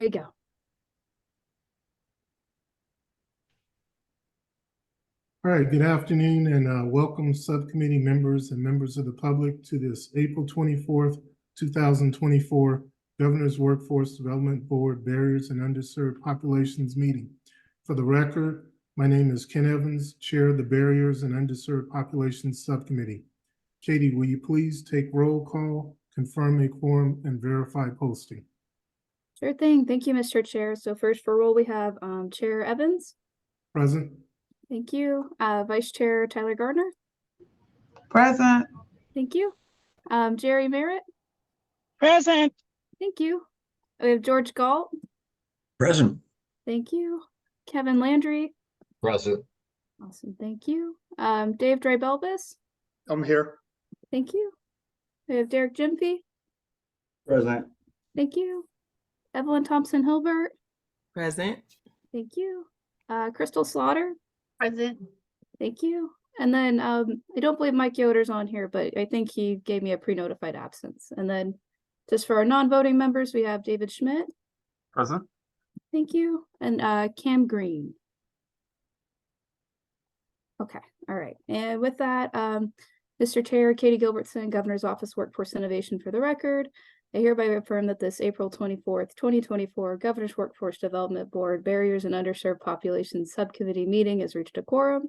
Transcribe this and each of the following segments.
you go. All right, good afternoon and welcome subcommittee members and members of the public to this April 24th, 2024 Governor's Workforce Development Board Barriers and Underserved Populations meeting. For the record, my name is Ken Evans, Chair of the Barriers and Underserved Populations Subcommittee. Katie, will you please take roll call, confirm a quorum, and verify posting? Sure thing. Thank you, Mr. Chair. So first for roll, we have Chair Evans. Present. Thank you. Vice Chair Tyler Gardner. Present. Thank you. Jerry Merritt. Present. Thank you. We have George Galt. Present. Thank you. Kevin Landry. Present. Awesome. Thank you. Dave Drybelbis. I'm here. Thank you. We have Derek Jimpy. Present. Thank you. Evelyn Thompson Hilbert. Present. Thank you. Crystal Slaughter. Present. Thank you. And then I don't believe Mike Yoder's on here, but I think he gave me a pre-notified absence. And then just for our non-voting members, we have David Schmidt. Present. Thank you. And Cam Green. Okay. All right. And with that, Mr. Chair, Katie Gilbertson, Governor's Office Workforce Innovation for the record. I hereby affirm that this April 24th, 2024 Governor's Workforce Development Board Barriers and Underserved Populations Subcommittee meeting has reached a quorum.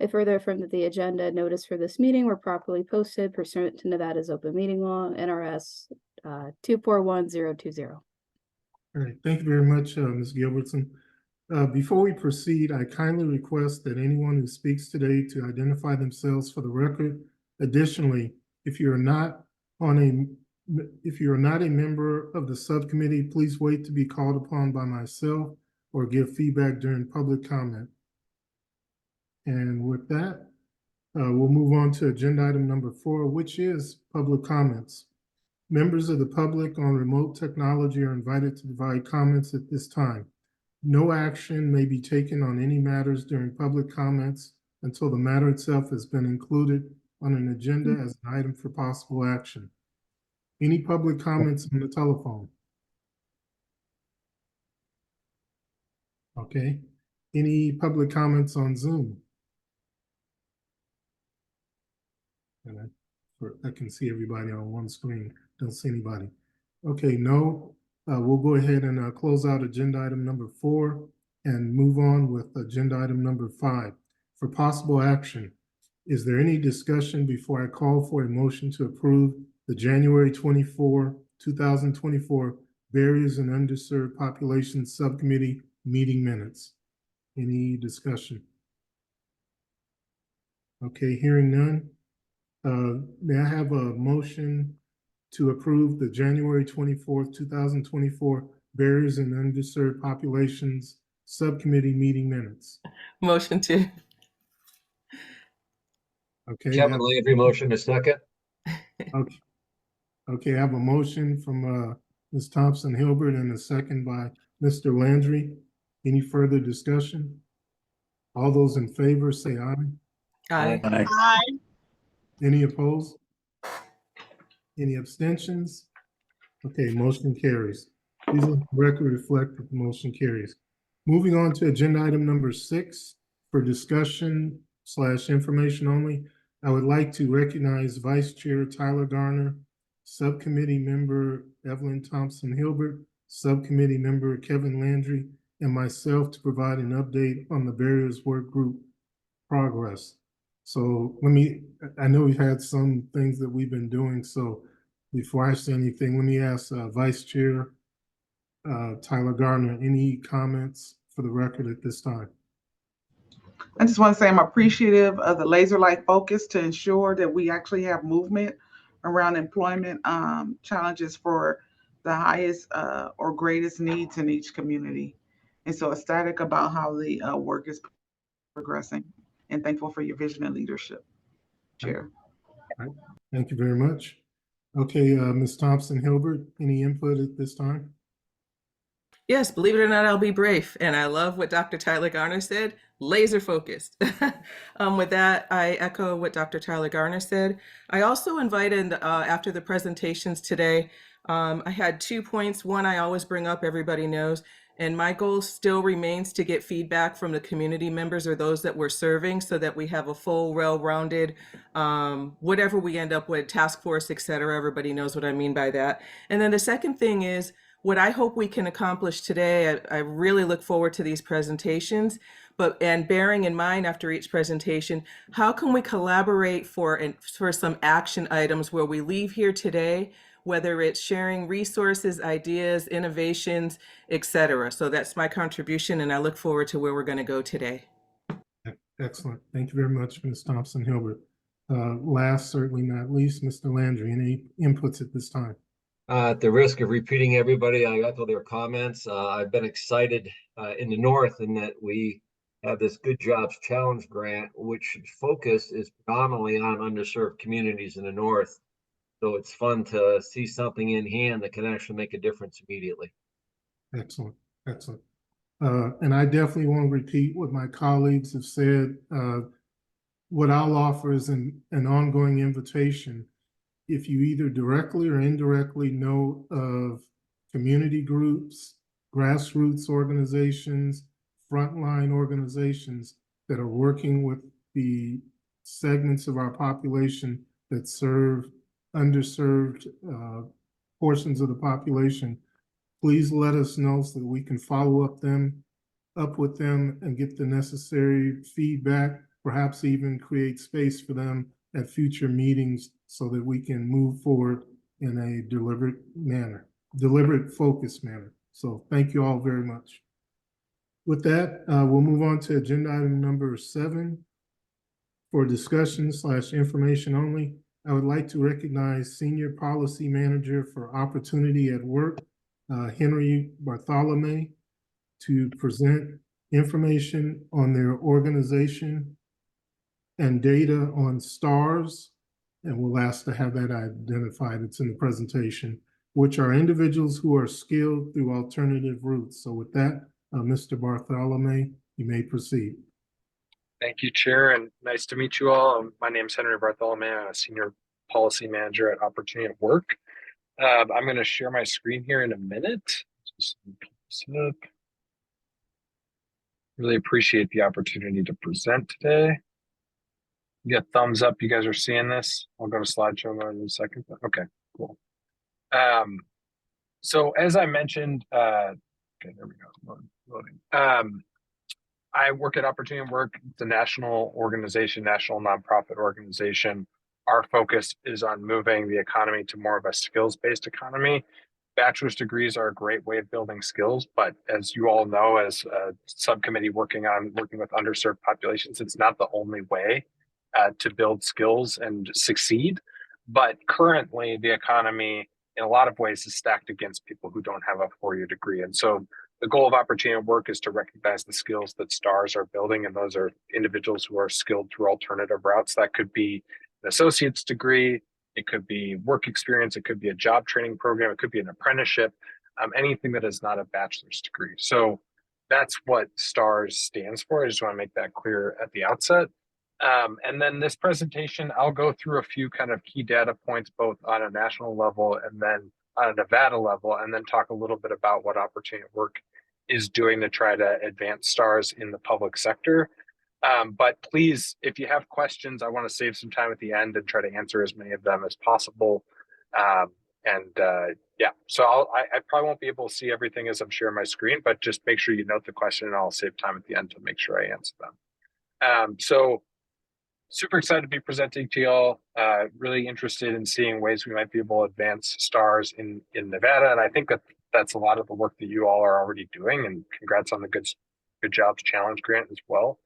I further affirm that the agenda and notice for this meeting were properly posted pursuant to Nevada's open meeting law, NRS 241020. All right, thank you very much, Ms. Gilbertson. Before we proceed, I kindly request that anyone who speaks today to identify themselves for the record. Additionally, if you're not a member of the subcommittee, please wait to be called upon by myself or give feedback during public comment. And with that, we'll move on to agenda item number 4, which is public comments. Members of the public on remote technology are invited to provide comments at this time. No action may be taken on any matters during public comments until the matter itself has been included on an agenda as an item for possible action. Any public comments on the telephone? Okay. Any public comments on Zoom? And I can see everybody on one screen. Don't see anybody. Okay, no. We'll go ahead and close out agenda item number 4 and move on with agenda item number 5. For possible action, is there any discussion before I call for a motion to approve the January 24, 2024 Barriers and Underserved Populations Subcommittee meeting minutes? Any discussion? Okay, hearing none. May I have a motion to approve the January 24th, 2024 Barriers and Underserved Populations Subcommittee meeting minutes? Motion to. Okay. Kevin Landry, motion to second. Okay. Okay, I have a motion from Ms. Thompson Hilbert and a second by Mr. Landry. Any further discussion? All those in favor say aye. Aye. Aye. Any opposed? Any abstentions? Okay, motion carries. Please let the record reflect that the motion carries. Moving on to agenda item number 6 for discussion/information only. I would like to recognize Vice Chair Tyler Garner, Subcommittee Member Evelyn Thompson Hilbert, Subcommittee Member Kevin Landry, and myself to provide an update on the Barriers Work Group progress. So I know we've had some things that we've been doing. So before I say anything, let me ask Vice Chair Tyler Gardner, any comments for the record at this time? I just want to say I'm appreciative of the laser-like focus to ensure that we actually have movement around employment challenges for the highest or greatest needs in each community. And so ecstatic about how the work is progressing, and thankful for your vision and leadership, Chair. All right. Thank you very much. Okay, Ms. Thompson Hilbert, any input at this time? Yes, believe it or not, I'll be brave. And I love what Dr. Tyler Garner said. laser focused. With that, I echo what Dr. Tyler Garner said. I also invited, after the presentations today, I had 2 points. One, I always bring up, everybody knows, and my goal still remains to get feedback from the community members or those that we're serving so that we have a full, well-rounded, whatever we end up with, task force, et cetera. Everybody knows what I mean by that. And then the second thing is, what I hope we can accomplish today, I really look forward to these presentations, and bearing in mind after each presentation, how can we collaborate for some action items where we leave here today, whether it's sharing resources, ideas, innovations, et cetera. So that's my contribution, and I look forward to where we're going to go today. Excellent. Thank you very much, Ms. Thompson-Hilbert. Last, certainly not least, Mr. Landry, any inputs at this time? At the risk of repeating everybody, I echo their comments. I've been excited in the North in that we have this Good Jobs Challenge grant, which focus is predominantly on underserved communities in the North. So it's fun to see something in hand that can actually make a difference immediately. Excellent, excellent. And I definitely want to repeat what my colleagues have said. What I'll offer is an ongoing invitation. If you either directly or indirectly know of community groups, grassroots organizations, frontline organizations that are working with the segments of our population that serve underserved portions of the population, please let us know so that we can follow up with them and get the necessary feedback, perhaps even create space for them at future meetings so that we can move forward in a deliberate, focused manner. So thank you all very much. With that, we'll move on to agenda item number 7 for discussion/information only. I would like to recognize Senior Policy Manager for Opportunity at Work, Henry Bartholomew, to present information on their organization and data on STARS, and we'll ask to have that identified. It's in the presentation, which are individuals who are skilled through alternative routes. So with that, Mr. Bartholomew, you may proceed. Thank you, Chair, and nice to meet you all. My name is Henry Bartholomew. I'm a Senior Policy Manager at Opportunity at Work. I'm going to share my screen here in a minute. Just up. Really appreciate the opportunity to present today. You got thumbs up. You guys are seeing this. I'll go to slideshow mode in a second. Okay, cool. So as I mentioned, okay, there we go. Loading. I work at Opportunity at Work. It's a national organization, national nonprofit organization. Our focus is on moving the economy to more of a skills-based economy. Bachelor's degrees are a great way of building skills, but as you all know, as a subcommittee working with underserved populations, it's not the only way to build skills and succeed. But currently, the economy, in a lot of ways, is stacked against people who don't have a four-year degree. And so the goal of Opportunity at Work is to recognize the skills that STARS are building, and those are individuals who are skilled through alternative routes. That could be an associate's degree, it could be work experience, it could be a job training program, it could be an apprenticeship, anything that is not a bachelor's degree. So that's what STARS stands for. I just want to make that clear at the outset. And then this presentation, I'll go through a few kind of key data points, both on a national level and then on a Nevada level, and then talk a little bit about what Opportunity at Work is doing to try to advance STARS in the public sector. But please, if you have questions, I want to save some time at the end and try to answer as many of them as possible. Yeah, so I probably won't be able to see everything as I'm sharing my screen, but just make sure you note the question and I'll save time at the end to make sure I answer them. So super excited to be presenting to y'all, really interested in seeing ways we might be able to advance STARS in Nevada. And I think that's a lot of the work that you all are already doing, and congrats on the Good Jobs Challenge grant as well.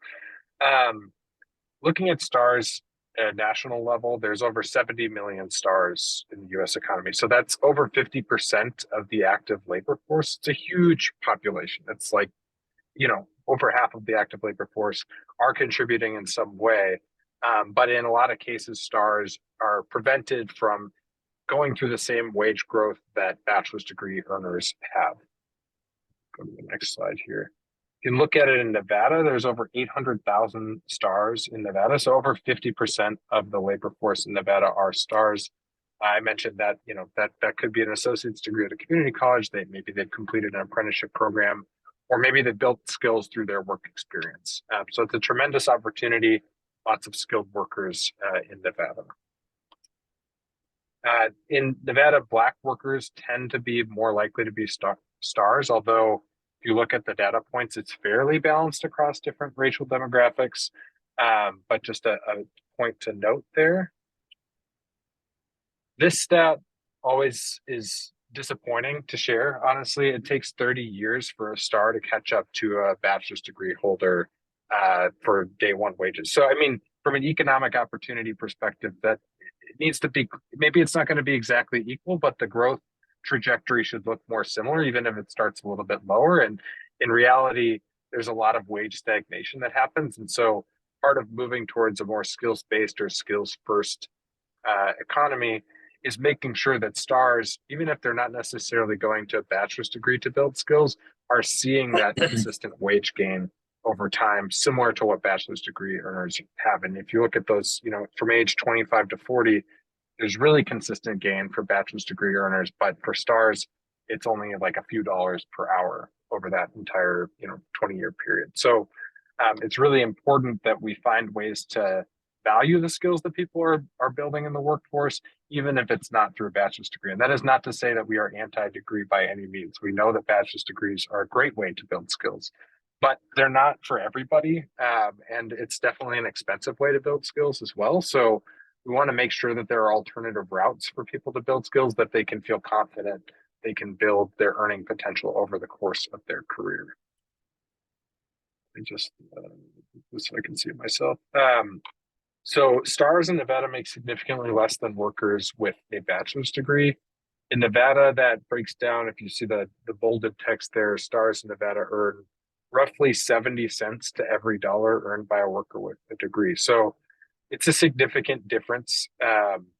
Looking at STARS at a national level, there's over 70 million STARS in the US economy. So that's over 50% of the active labor force. It's a huge population. It's like, over half of the active labor force are contributing in some way. But in a lot of cases, STARS are prevented from going through the same wage growth that bachelor's degree earners have. Go to the next slide here. You can look at it in Nevada, there's over 800,000 stars in Nevada. So over 50% of the labor force in Nevada are stars. I mentioned that, that could be an associate's degree at a community college. Maybe they've completed an apprenticeship program, or maybe they built skills through their work experience. So it's a tremendous opportunity, lots of skilled workers in Nevada. In Nevada, Black workers tend to be more likely to be stars, although if you look at the data points, it's fairly balanced across different racial demographics. But just a point to note there. This stat always is disappointing to share. Honestly, it takes 30 years for a star to catch up to a bachelor's degree holder for day one wages. So, I mean, from an economic opportunity perspective, that it needs to be, maybe it's not going to be exactly equal, but the growth trajectory should look more similar, even if it starts a little bit lower. And in reality, there's a lot of wage stagnation that happens. And so part of moving towards a more skills-based or skills-first economy is making sure that stars, even if they're not necessarily going to a bachelor's degree to build skills, are seeing that consistent wage gain over time, similar to what bachelor's degree earners have. And if you look at those, from age 25 to 40, there's really consistent gain for bachelor's degree earners, but for stars, it's only like a few dollars per hour over that entire, 20-year period. So it's really important that we find ways to value the skills that people are building in the workforce, even if it's not through a bachelor's degree. And that is not to say that we are anti-degree by any means. We know that bachelor's degrees are a great way to build skills, but they're not for everybody. And it's definitely an expensive way to build skills as well. So we want to make sure that there are alternative routes for people to build skills that they can feel confident they can build their earning potential over the course of their career. Just so I can see it myself. So stars in Nevada make significantly less than workers with a bachelor's degree. In Nevada, that breaks down, if you see the bolded text there, stars in Nevada earn roughly 70 cents to every dollar earned by a worker with a degree. So it's a significant difference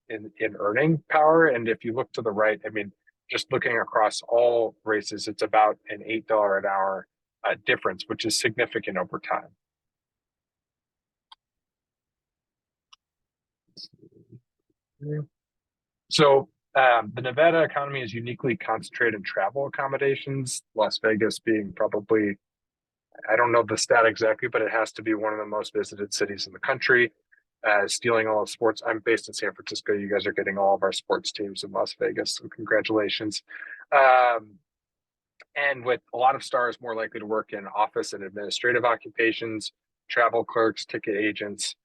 in earning power. And if you look to the right, I mean, just looking across all races, it's about an $8 an hour difference, which is significant over time. So the Nevada economy is uniquely concentrated in travel accommodations, Las Vegas being probably, I don't know the stat exactly, but it has to be one of the most visited cities in the country, stealing all of sports. I'm based in San Francisco. You guys are getting all of our sports teams in Las Vegas, so congratulations. And with a lot of stars more likely to work in office and administrative occupations, travel clerks, ticket agents.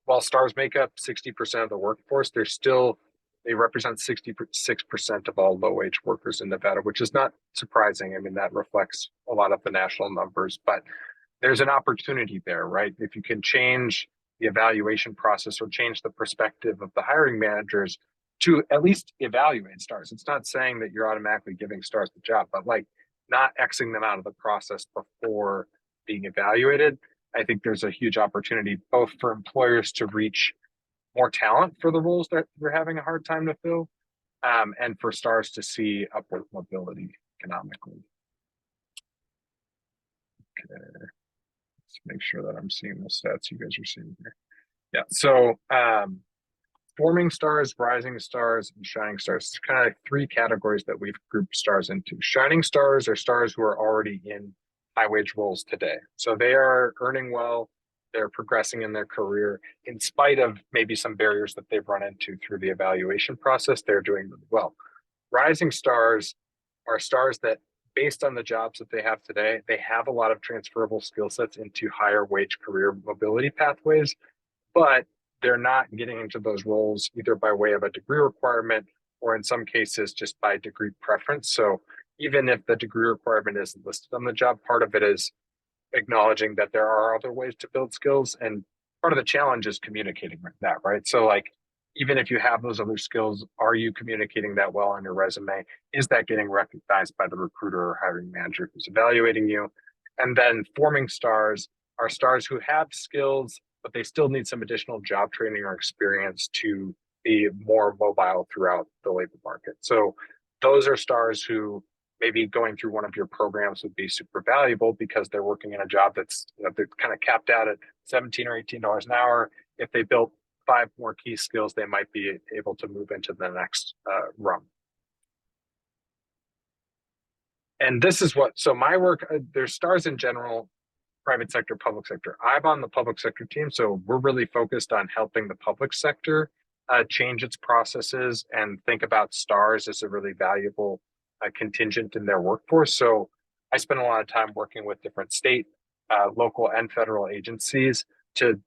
While stars make up 60% of the workforce, they represent 66% of all low-wage workers in Nevada, which is not surprising. I mean, that reflects a lot of the national numbers, but there's an opportunity there, right? If you can change the evaluation process or change the perspective of the hiring managers to at least evaluate stars. It's not saying that you're automatically giving stars the job, but like not Xing them out of the process before being evaluated. I think there's a huge opportunity both for employers to reach more talent for the roles that they're having a hard time to fill, and for stars to see upward mobility economically. Okay, let's make sure that I'm seeing the stats you guys are seeing here. Yeah, so forming stars, rising stars, and shining stars. It's kind of like three categories that we've grouped stars into. Shining stars are stars who are already in high wage roles today. So they are earning well, they're progressing in their career in spite of maybe some barriers that they've run into through the evaluation process. They're doing really well. Rising stars are stars that, based on the jobs that they have today, they have a lot of transferable skill sets into higher wage career mobility pathways, but they're not getting into those roles either by way of a degree requirement or in some cases just by degree preference. So even if the degree requirement isn't listed on the job, part of it is acknowledging that there are other ways to build skills. And part of the challenge is communicating with that, right? So like, even if you have those other skills, are you communicating that well on your resume? Is that getting recognized by the recruiter or hiring manager who's evaluating you? And then forming stars are stars who have skills, but they still need some additional job training or experience to be more mobile throughout the labor market. So those are stars who maybe going through one of your programs would be super valuable because they're working in a job that's, they're kind of capped out at $17 or $18 an hour. If they built 5 more key skills, they might be able to move into the next rung. And this is what, so my work, there's stars in general, private sector, public sector. I'm on the public sector team, so we're really focused on helping the public sector change its processes and think about stars as a really valuable contingent in their workforce. So I spend a lot of time working with different state, local, and federal agencies to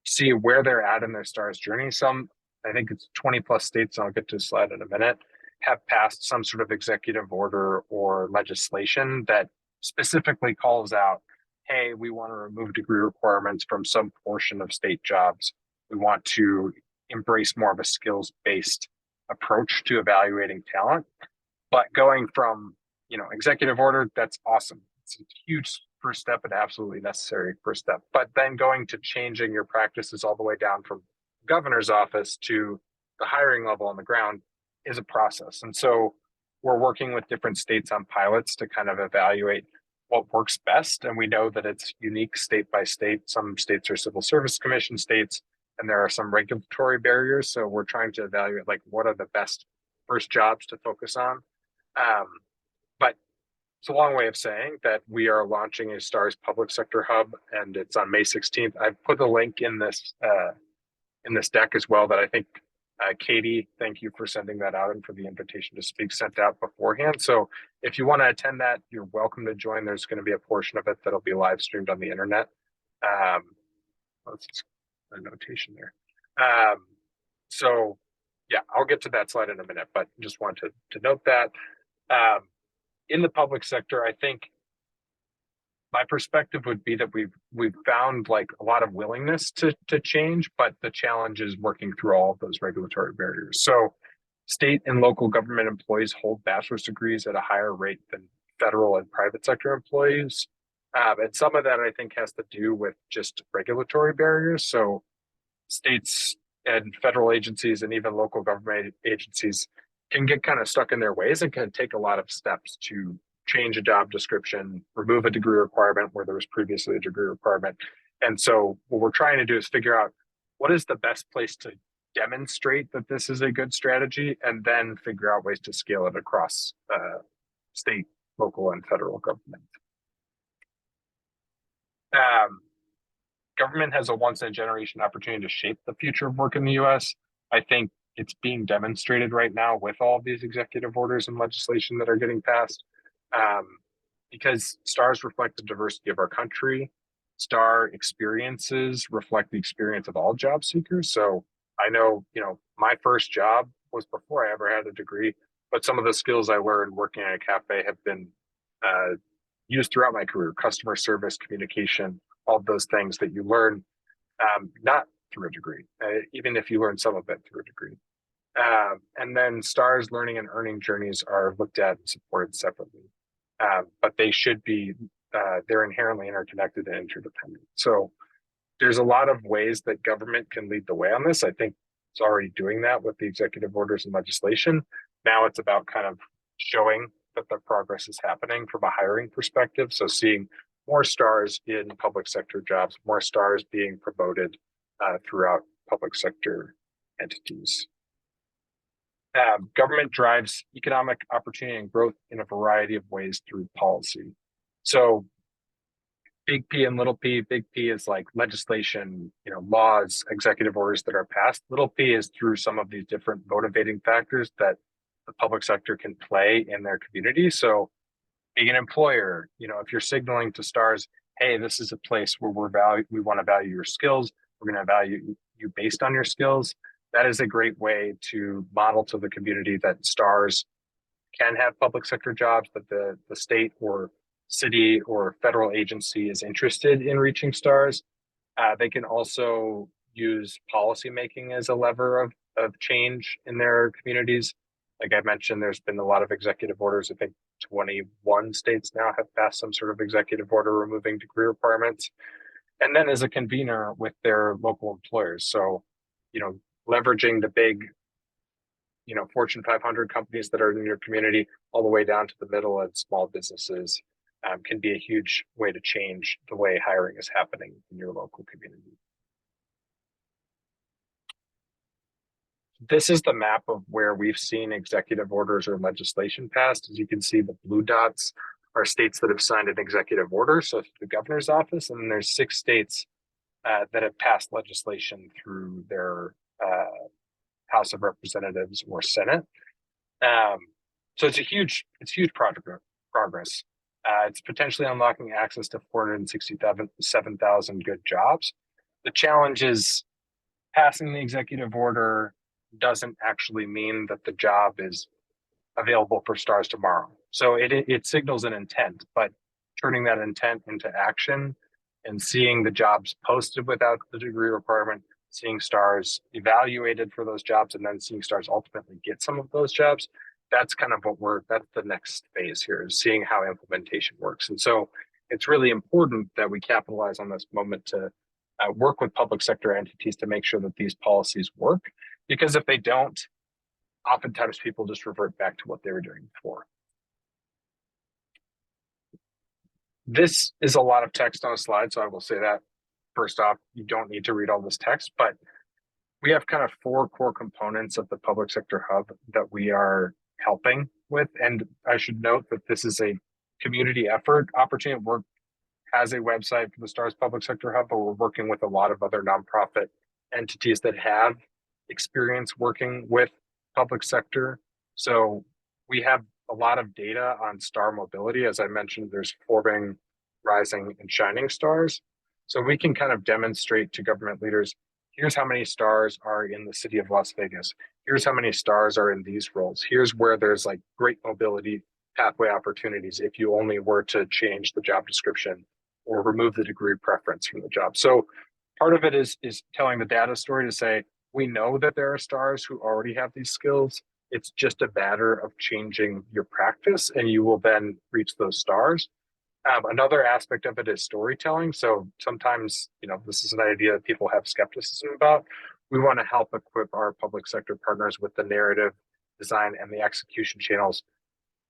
see where they're at in their stars journey. Some, I think it's 20 plus states, and I'll get to the slide in a minute, have passed some sort of executive order or legislation that specifically calls out, hey, we want to remove degree requirements from some portion of state jobs. We want to embrace more of a skills-based approach to evaluating talent. But going from, executive order, that's awesome. It's a huge first step, an absolutely necessary first step. But then going to changing your practices all the way down from the governor's office to the hiring level on the ground is a process. And so we're working with different states on pilots to kind of evaluate what works best. And we know that it's unique state by state. Some states are civil service commission states, and there are some regulatory barriers. So we're trying to evaluate what are the best first jobs to focus on. But it's a long way of saying that we are launching a STARS public sector hub, and it's on May 16th. I've put the link in this deck as well that I think Katie, thank you for sending that out and for the invitation to speak sent out beforehand. So if you want to attend that, you're welcome to join. There's going to be a portion of it that'll be live streamed on the internet. Let's just a notation there. So yeah, I'll get to that slide in a minute, but just wanted to note that in the public sector, I think my perspective would be that we've found a lot of willingness to change, but the challenge is working through all of those regulatory barriers. So state and local government employees hold bachelor's degrees at a higher rate than federal and private sector employees. And some of that I think has to do with just regulatory barriers. So states and federal agencies and even local government agencies can get kind of stuck in their ways and can take a lot of steps to change a job description, remove a degree requirement where there was previously a degree requirement. And so what we're trying to do is figure out what is the best place to demonstrate that this is a good strategy, and then figure out ways to scale it across state, local, and federal government. Government has a once-in-a-generation opportunity to shape the future of work in the U.S. I think it's being demonstrated right now with all of these executive orders and legislation that are getting passed. Because stars reflect the diversity of our country. STAR experiences reflect the experience of all job seekers. So I know, my first job was before I ever had a degree, but some of the skills I learned working at a cafe have been used throughout my career: customer service, communication, all of those things that you learn, not through a degree, even if you learn some of it through a degree. And then STARS learning and earning journeys are looked at and supported separately. But they should be, they're inherently interconnected and interdependent. So there's a lot of ways that government can lead the way on this. I think it's already doing that with the executive orders and legislation. Now it's about kind of showing that the progress is happening from a hiring perspective. So seeing more stars in public sector jobs, more stars being promoted throughout public sector entities. Government drives economic opportunity and growth in a variety of ways through policy. So big P and little p. Big P is like legislation, laws, executive orders that are passed. Little p is through some of these different motivating factors that the public sector can play in their community. So being an employer, if you're signaling to stars, hey, this is a place where we want to value your skills. We're going to value you based on your skills. That is a great way to model to the community that stars can have public sector jobs, that the state or city or federal agency is interested in reaching stars. They can also use policymaking as a lever of change in their communities. Like I mentioned, there's been a lot of executive orders. I think 21 states now have passed some sort of executive order removing degree requirements. And then as a convener with their local employers. So, leveraging the big, Fortune 500 companies that are in your community, all the way down to the middle and small businesses, can be a huge way to change the way hiring is happening in your local community. This is the map of where we've seen executive orders or legislation passed. As you can see, the blue dots are states that have signed an executive order, so the governor's office, and then there's 6 states that have passed legislation through their House of Representatives or Senate. So it's huge progress. It's potentially unlocking access to 467,000 good jobs. The challenge is passing the executive order doesn't actually mean that the job is available for stars tomorrow. So it signals an intent, but turning that intent into action and seeing the jobs posted without the degree requirement, seeing stars evaluated for those jobs, and then seeing stars ultimately get some of those jobs, that's kind of that's the next phase here, is seeing how implementation works. And so it's really important that we capitalize on this moment to work with public sector entities to make sure that these policies work, because if they don't, oftentimes people just revert back to what they were doing before. This is a lot of text on a slide, so I will say that first off, you don't need to read all this text, but we have kind of 4 core components of the public sector hub that we are helping with. And I should note that this is a community effort. Opportunity at Work has a website for the STARS Public Sector Hub, but we're working with a lot of other nonprofit entities that have experience working with public sector. So we have a lot of data on star mobility. As I mentioned, there's forming, rising, and shining stars. So we can kind of demonstrate to government leaders, here's how many stars are in the city of Las Vegas. Here's how many stars are in these roles. Here's where there's like great mobility pathway opportunities if you only were to change the job description or remove the degree preference from the job. So part of it is telling the data story to say, we know that there are stars who already have these skills. It's just a matter of changing your practice and you will then reach those stars. Another aspect of it is storytelling. So sometimes, this is an idea that people have skepticism about. We want to help equip our public sector partners with the narrative design and the execution channels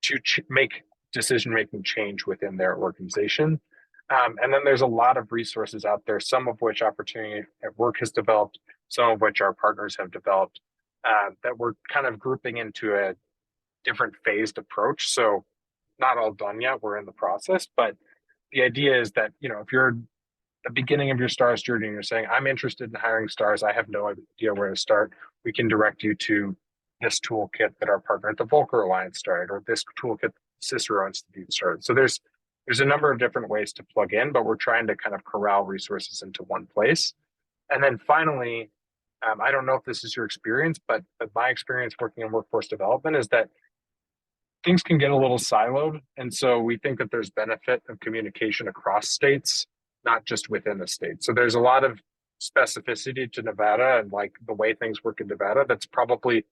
to make decision-making change within their organization. And then there's a lot of resources out there, some of which Opportunity at Work has developed, some of which our partners have developed, that we're kind of grouping into a different phased approach. So not all done yet, we're in the process, but the idea is that, if you're at the beginning of your STARS journey and you're saying, I'm interested in hiring stars, I have no idea where to start, we can direct you to this toolkit that our partner at the Volcker Alliance started, or this toolkit Cicero Institute started. So there's a number of different ways to plug in, but we're trying to kind of corral resources into one place. And then finally, I don't know if this is your experience, but my experience working in workforce development is that things can get a little siloed. And so we think that there's benefit of communication across states, not just within the state. So there's a lot of specificity to Nevada and like the way things work in Nevada that's probably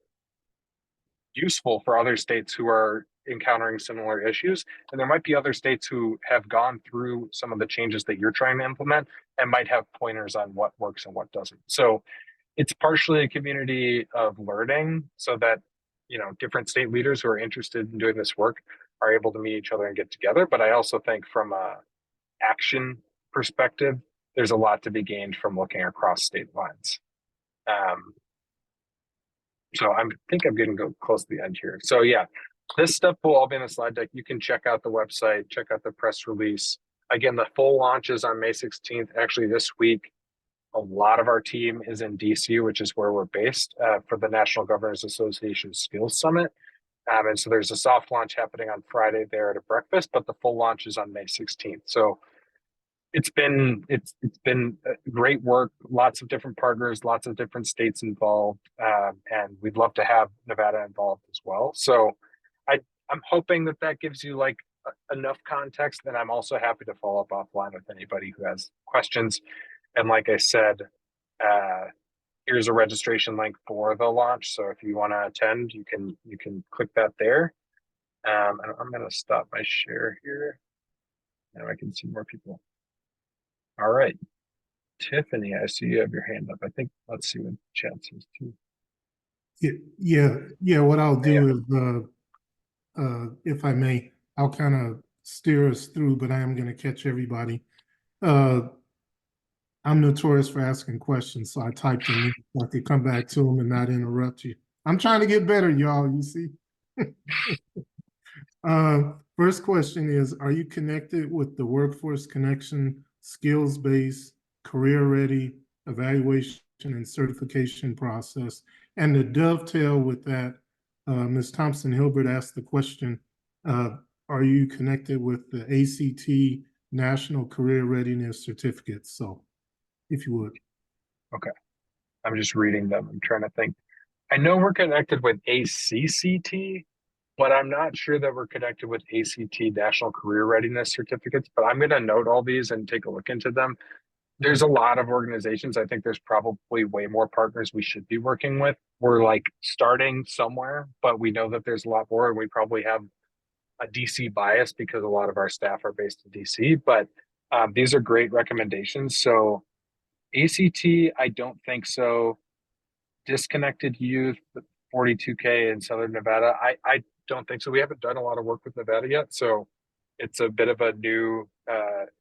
useful for other states who are encountering similar issues. And there might be other states who have gone through some of the changes that you're trying to implement and might have pointers on what works and what doesn't. So it's partially a community of learning so that, different state leaders who are interested in doing this work are able to meet each other and get together. But I also think from a action perspective, there's a lot to be gained from looking across state lines. So I think I'm getting close to the end here. So yeah, this stuff will all be in the slide deck. You can check out the website, check out the press release. Again, the full launch is on May 16th. Actually, this week, a lot of our team is in DC, which is where we're based for the National Governors Association Skills Summit. And so there's a soft launch happening on Friday there at a breakfast, but the full launch is on May 16th. So it's been great work, lots of different partners, lots of different states involved, and we'd love to have Nevada involved as well. So I'm hoping that gives you like enough context, and I'm also happy to follow up offline with anybody who has questions. And like I said, here's a registration link for the launch. So if you want to attend, you can click that there. And I'm going to stop my share here. Now I can see more people. All right, Tiffany, I see you have your hand up. I think, let's see what chat says too. Yeah. What I'll do is, if I may, I'll kind of steer us through, but I am going to catch everybody. Uh, I'm notorious for asking questions, so I typed them in so I could come back to them and not interrupt you. I'm trying to get better, y'all, you see. First question is, are you connected with the Workforce Connection skills-based, career-ready evaluation and certification process? And to dovetail with that, Ms. Thompson Hilbert asked the question, are you connected with the ACT National Career Readiness Certificates? So, if you would. Okay. I'm just reading them. I'm trying to think. I know we're connected with ACCT, but I'm not sure that we're connected with ACT National Career Readiness Certificates, but I'm going to note all these and take a look into them. There's a lot of organizations. I think there's probably way more partners we should be working with. We're like starting somewhere, but we know that there's a lot more, and we probably have a DC bias because a lot of our staff are based in DC, but these are great recommendations. So ACT, I don't think so. Disconnected Youth, 42K in Southern Nevada, I don't think so. We haven't done a lot of work with Nevada yet, so it's a bit of a new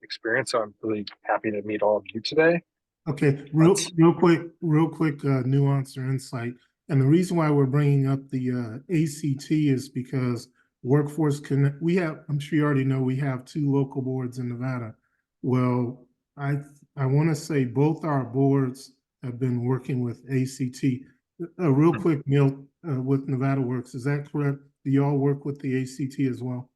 experience. So I'm really happy to meet all of you today. Okay, real quick nuance or insight. And the reason why we're bringing up the ACT is because Workforce Connect, I'm sure you already know, we have 2 local boards in Nevada. Well, I want to say both our boards have been working with ACT. A real quick note with Nevada Works, is that correct? Do y'all work with the ACT as well?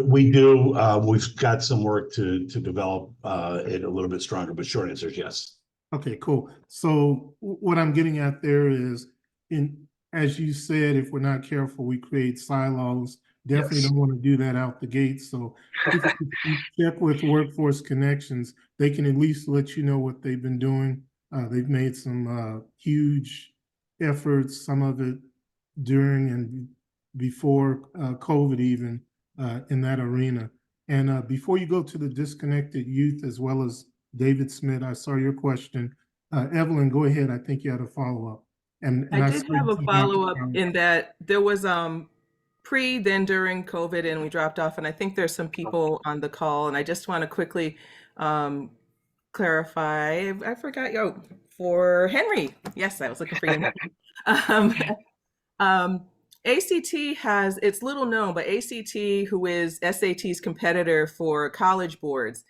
We do. We've got some work to develop it a little bit stronger, but short answer is yes. Okay, cool. So what I'm getting at there is, as you said, if we're not careful, we create silos. Definitely Yes. don't want to do that out the gate. So if you check with Workforce Connections, they can at least let you know what they've been doing. They've made some huge efforts, some of it during and before COVID even, in that arena. And before you go to the disconnected youth as well as David Smith, I saw your question. Evelyn, go ahead. I think you had a follow-up. And I I did saw have you a see Dr. follow-up Brown. in that there was pre then during COVID and we dropped off, and I think there's some people on the call, and I just want to quickly clarify. I forgot for Henry. Yes, I was looking for you. ACT has, it's little known, but ACT, who is SAT's competitor for college boards,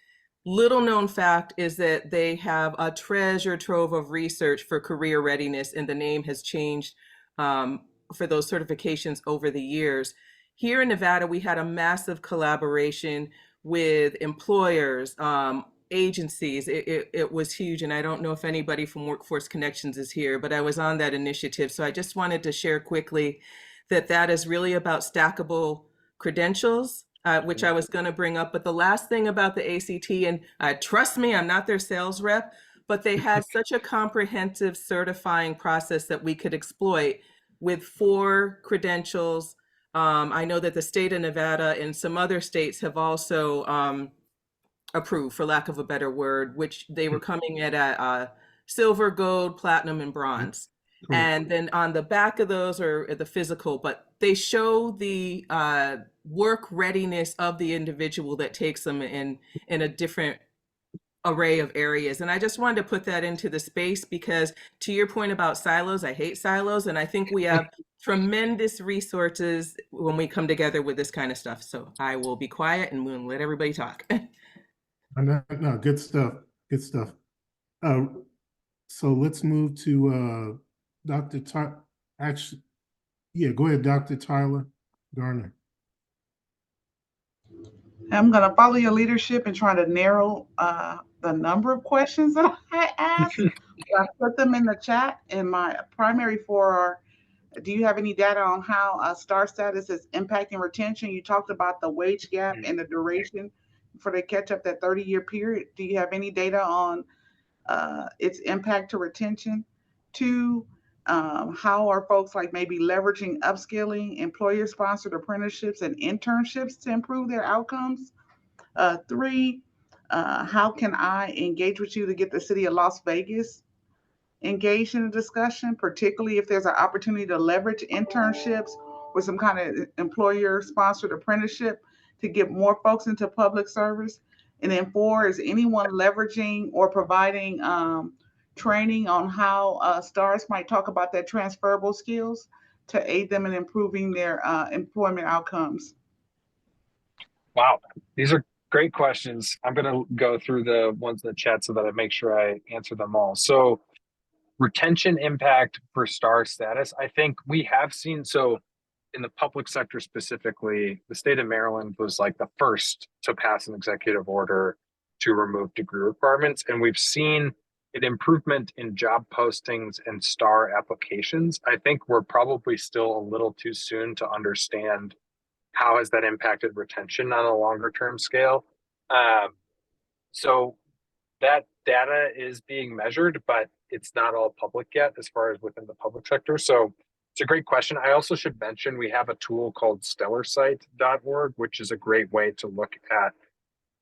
little known fact is that they have a treasure trove of research for career readiness, and the name has changed for those certifications over the years. Here in Nevada, we had a massive collaboration with employers, agencies. It was huge, and I don't know if anybody from Workforce Connections is here, but I was on that initiative. So I just wanted to share quickly that is really about stackable credentials, which I was going to bring up. But the last thing about the ACT, and trust me, I'm not their sales rep, but they had such a comprehensive certifying process that we could exploit with 4 credentials. I know that the state of Nevada and some other states have also approved, for lack of a better word, which they were coming at silver, gold, platinum, and bronze. Correct. And then on the back of those are the physical, but they show the work readiness of the individual that takes them in a different array of areas. And I just wanted to put that into the space because, to your point about silos, I hate silos, and I think we have tremendous resources when we come together with this kind of stuff. So I will be quiet and we'll let everybody talk. No, good stuff. Good stuff. So let's move to Dr. Tyler. Actually, yeah, go ahead, Dr. Tyler Garner. I'm going to follow your leadership and try to narrow the number of questions that I asked. I put them in the chat, and my primary 4 are, do you have any data on how STAR status is impacting retention? You talked about the wage gap and the duration for the catch up, that 30-year period. Do you have any data on its impact to retention? 2, how are folks like maybe leveraging upskilling, employer-sponsored apprenticeships and internships to improve their outcomes? 3, how can I engage with you to get the city of Las Vegas engaged in the discussion, particularly if there's an opportunity to leverage internships or some kind of employer-sponsored apprenticeship to get more folks into public service. And then 4, is anyone leveraging or providing training on how STARS might talk about their transferable skills to aid them in improving their employment outcomes? Wow, these are great questions. I'm going to go through the ones in the chat so that I make sure I answer them all. So retention impact for STAR status, I think we have seen, so in the public sector specifically, the state of Maryland was like the first to pass an executive order to remove degree requirements. And we've seen an improvement in job postings and STAR applications. I think we're probably still a little too soon to understand how has that impacted retention on a longer term scale. So that data is being measured, but it's not all public yet as far as within the public sector. So it's a great question. I also should mention we have a tool called stellarsight.org, which is a great way to look at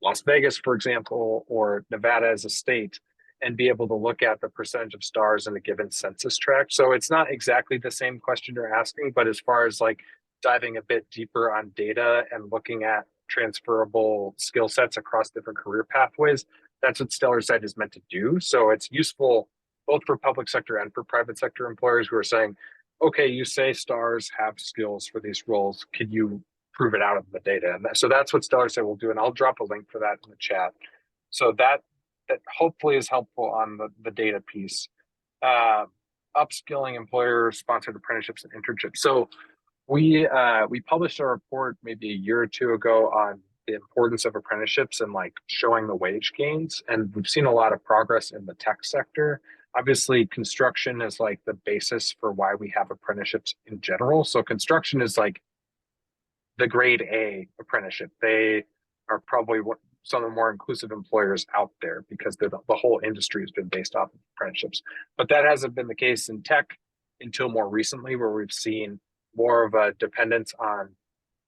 Las Vegas, for example, or Nevada as a state, and be able to look at the percentage of stars in a given census tract. So it's not exactly the same question you're asking, but as far as like diving a bit deeper on data and looking at transferable skill sets across different career pathways, that's what Stellarsight is meant to do. So it's useful both for public sector and for private sector employers who are saying, okay, you say stars have skills for these roles. Could you prove it out of the data? And so that's what Stellarsight will do. And I'll drop a link for that in the chat. So that hopefully is helpful on the data piece. Upskilling employer-sponsored apprenticeships and internships. So we published a report maybe a year or two ago on the importance of apprenticeships and like showing the wage gains. And we've seen a lot of progress in the tech sector. Obviously, construction is like the basis for why we have apprenticeships in general. So construction is like the grade A apprenticeship. They are probably some of the more inclusive employers out there because the whole industry has been based off of apprenticeships. But that hasn't been the case in tech until more recently, where we've seen more of a dependence on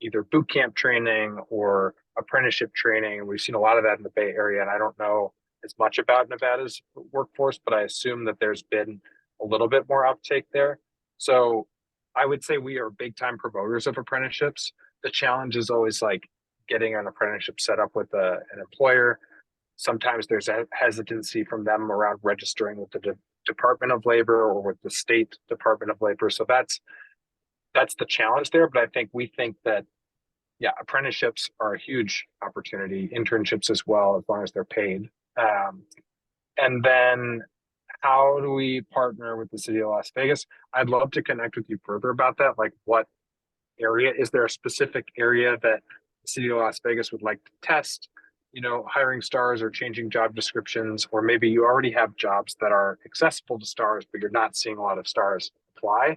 either boot camp training or apprenticeship training. We've seen a lot of that in the Bay Area, and I don't know as much about Nevada's workforce, but I assume that there's been a little bit more uptake there. So I would say we are big time promoters of apprenticeships. The challenge is always like getting an apprenticeship set up with an employer. Sometimes there's a hesitancy from them around registering with the Department of Labor or with the state Department of Labor. So that's the challenge there. But we think that, yeah, apprenticeships are a huge opportunity, internships as well, as long as they're paid. And then how do we partner with the city of Las Vegas? I'd love to connect with you further about that. Like, what area, is there a specific area that the city of Las Vegas would like to test, hiring stars or changing job descriptions, or maybe you already have jobs that are accessible to stars, but you're not seeing a lot of stars apply?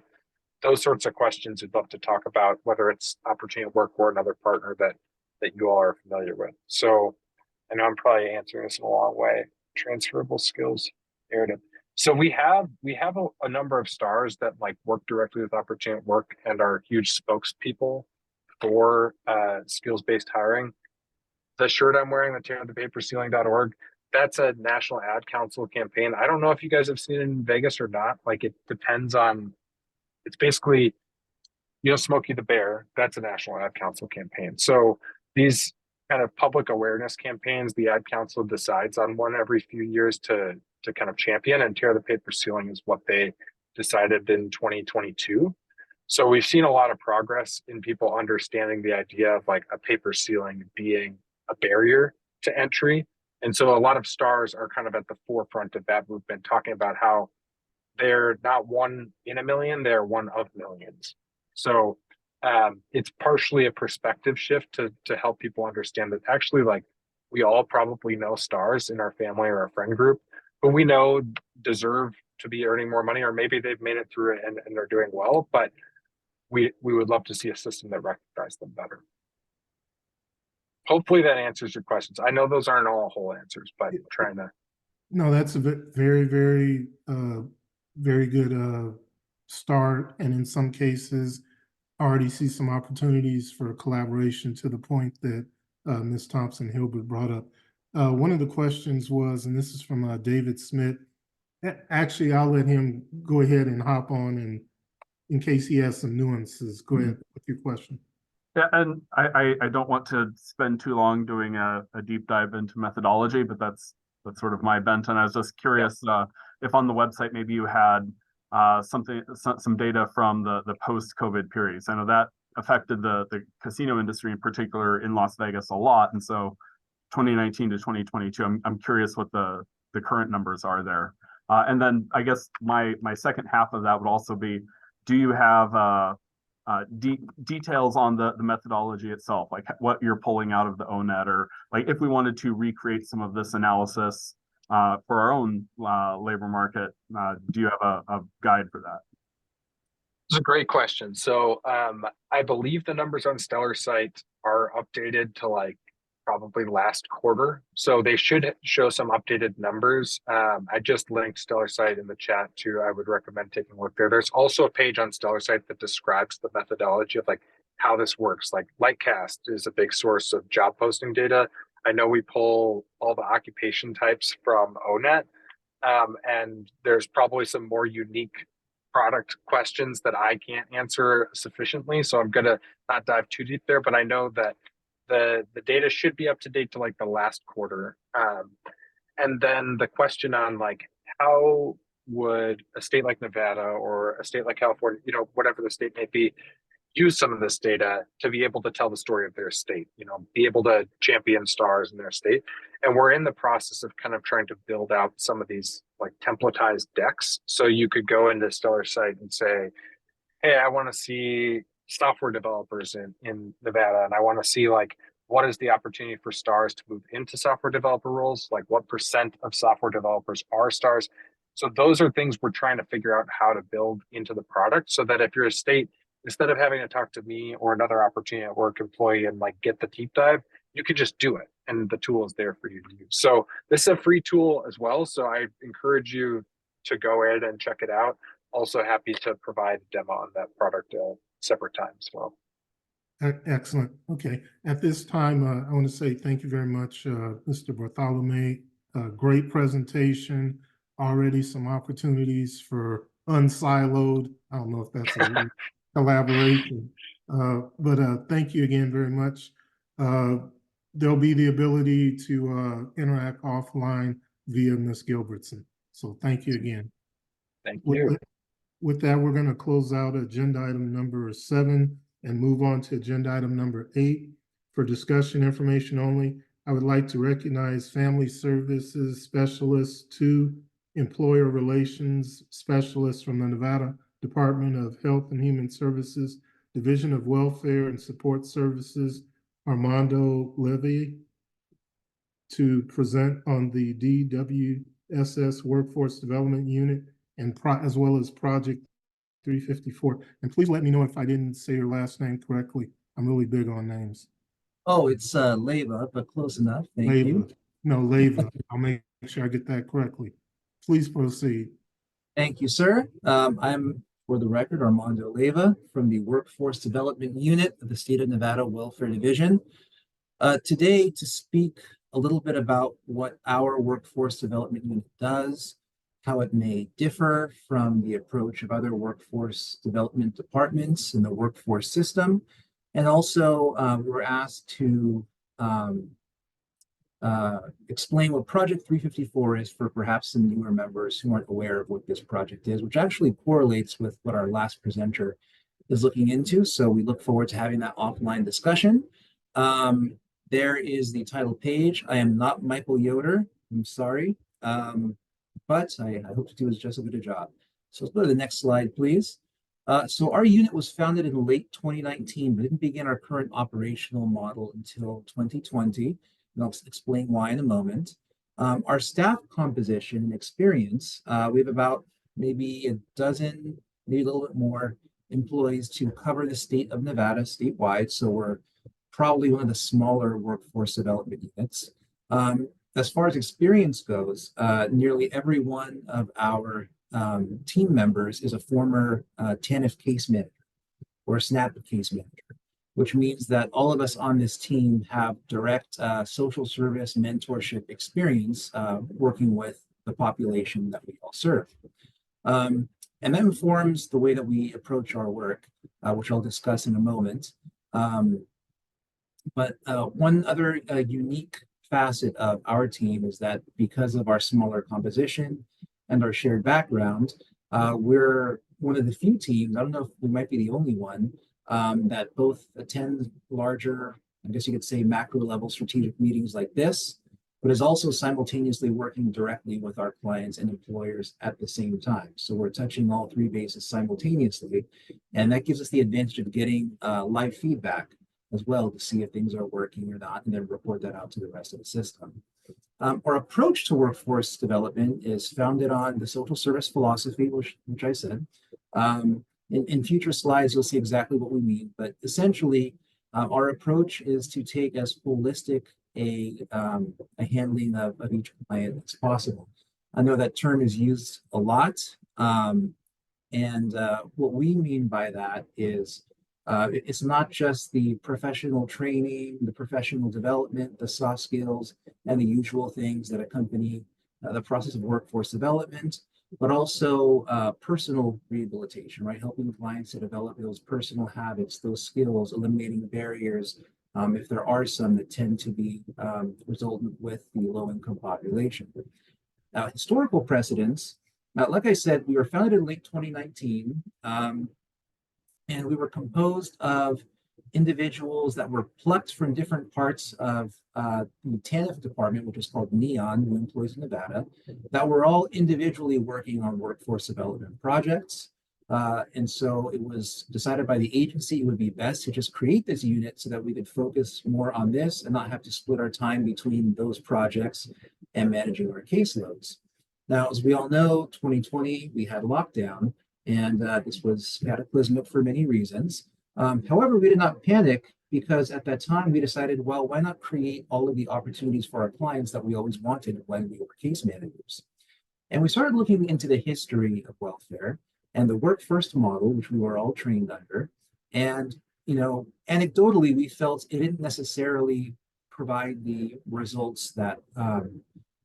Those sorts of questions we'd love to talk about, whether it's Opportunity at Work or another partner that you all are familiar with. So I know I'm probably answering this in a long way. Transferable skills narrative. So we have a number of stars that like work directly with Opportunity at Work and are huge spokespeople for skills-based hiring. The shirt I'm wearing, the tearthepaperceiling.org, that's a national ad council campaign. I don't know if you guys have seen it in Vegas or not. Like, it depends on, it's basically, Smokey the Bear, that's a national ad council campaign. So these kind of public awareness campaigns, the ad council decides on one every few years to kind of champion, and Tear the Paper Ceiling is what they decided in 2022. So we've seen a lot of progress in people understanding the idea of like a paper ceiling being a barrier to entry. And so a lot of stars are kind of at the forefront of that movement, talking about how they're not one in a million, they're one of millions. So it's partially a perspective shift to help people understand that actually, like, we all probably know stars in our family or our friend group who we know deserve to be earning more money, or maybe they've made it through it and they're doing well, but we would love to see a system that recognizes them better. Hopefully that answers your questions. I know those aren't all whole answers, but I'm trying to. No, that's a very, very, very good start. And in some cases, I already see some opportunities for collaboration, to the point that Ms. Thompson-Hilbert brought up. One of the questions was, and this is from David Smith, Actually, I'll let him go ahead and hop on, and in case he has some nuances, go ahead with your question. Yeah, and I don't want to spend too long doing a deep dive into methodology, but that's sort of my bent. And I was just curious if on the website maybe you had some data from the post-COVID periods. I know that affected the casino industry in particular in Las Vegas a lot, and so 2019 to 2022. I'm curious what the current numbers are there. And then I guess my second half of that would also be, do you have details on the methodology itself, like what you're pulling out of the ONET, or like if we wanted to recreate some of this analysis for our own labor market, do you have a guide for that? It's a great question. So I believe the numbers on Stellar site are updated to like probably last quarter. So they should show some updated numbers. I just linked Stellar site in the chat too. I would recommend taking a look there. There's also a page on Stellar site that describes the methodology of like how this works. Like Lightcast is a big source of job posting data. I know we pull all the occupation types from ONET. And there's probably some more unique product questions that I can't answer sufficiently. So I'm gonna not dive too deep there, but I know that the data should be up to date to like the last quarter. And then the question on like, how would a state like Nevada or a state like California, you know, whatever the state may be, use some of this data to be able to tell the story of their state, you know, be able to champion stars in their state. And we're in the process of kind of trying to build out some of these like templatized decks. So you could go into Stellar site and say, hey, I want to see software developers in Nevada, and I want to see like what is the opportunity for stars to move into software developer roles, like what % of software developers are stars. So those are things we're trying to figure out how to build into the product, so that if you're a state, instead of having to talk to me or another opportunity at work employee and like get the deep dive, you could just do it, and the tool is there for you to use. So this is a free tool as well, so I encourage you to go ahead and check it out. Also happy to provide a demo on that product at a separate time as well. Excellent. Okay. At this time, I want to say thank you very much, Mr. Bartholomew. Great presentation. Already some opportunities for unsiloed. I don't know if that's a collaboration, but thank you again very much. There'll be the ability to interact offline via Ms. Gilbertson. So thank you again. Thank you. With that, we're going to close out agenda item number 7 and move on to agenda item number 8 for discussion information only. I would like to recognize Family Services Specialist 2, Employer Relations Specialist from the Nevada Department of Health and Human Services, Division of Welfare and Support Services, Armando Levy, to present on the DWSS Workforce Development Unit, and as well as Project 354. And please let me know if I didn't say your last name correctly. I'm really big on names. Oh, it's Leva, but close enough. Thank you. No, Leva. I'll make sure I get that correctly. Please proceed. Thank you, sir. I'm, for the record, Armando Leva from the Workforce Development Unit of the State of Nevada Welfare Division. Today, to speak a little bit about what our Workforce Development Unit does, how it may differ from the approach of other workforce development departments in the workforce system. And also, we were asked to explain what Project 354 is for perhaps some newer members who aren't aware of what this project is, which actually correlates with what our last presenter is looking into. So we look forward to having that offline discussion. There is the title page. I am not Michael Yoder. I'm sorry. But I hope to do just as good a job. So let's go to the next slide, please. So our unit was founded in late 2019, but didn't begin our current operational model until 2020. And I'll explain why in a moment. Our staff composition and experience, we have about maybe a dozen, maybe a little bit more employees to cover the state of Nevada statewide. So we're probably one of the smaller workforce development units. As far as experience goes, nearly every one of our team members is a former TANF case manager or a SNAP case manager, which means that all of us on this team have direct social service mentorship experience working with the population that we all serve. And that informs the way that we approach our work, which I'll discuss in a moment. But one other unique facet of our team is that because of our smaller composition and our shared background, we're one of the few teams, I don't know if we might be the only one, that both attend larger, I guess you could say macro level strategic meetings like this, but is also simultaneously working directly with our clients and employers at the same time. So we're touching all three bases simultaneously, and that gives us the advantage of getting live feedback as well to see if things are working or not, and then report that out to the rest of the system. Our approach to workforce development is founded on the social service philosophy, which I said. In future slides, you'll see exactly what we mean, but essentially, our approach is to take as holistic a handling of each client as possible. I know that term is used a lot, and what we mean by that is it's not just the professional training, the professional development, the soft skills, and the usual things that accompany the process of workforce development, but also personal rehabilitation, right? Helping clients to develop those personal habits, those skills, eliminating barriers, if there are some that tend to be resultant with the low-income population. Now, historical precedents, like I said, we were founded in late 2019, and we were composed of individuals that were plucked from different parts of the TANF department, which is called NEON, New Employees in Nevada, that were all individually working on workforce development projects. And so it was decided by the agency it would be best to just create this unit so that we could focus more on this and not have to split our time between those projects and managing our caseloads. Now, as we all know, 2020, we had lockdown, and this was cataclysmic for many reasons. However, we did not panic because at that time we decided, well, why not create all of the opportunities for our clients that we always wanted when we were case managers? And we started looking into the history of welfare and the work first model, which we were all trained under. And, you know, anecdotally, we felt it didn't necessarily provide the results that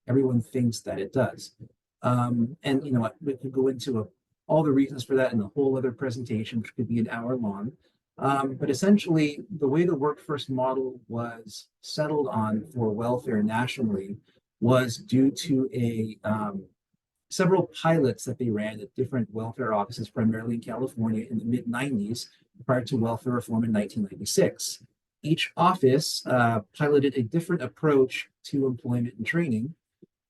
everyone thinks that it does. And, you know, we could go into all the reasons for that in a whole other presentation, which could be an hour long. But essentially, the way the work first model was settled on for welfare nationally was due to several pilots that they ran at different welfare offices, primarily in California in the mid-90s, prior to welfare reform in 1996. Each office piloted a different approach to employment and training.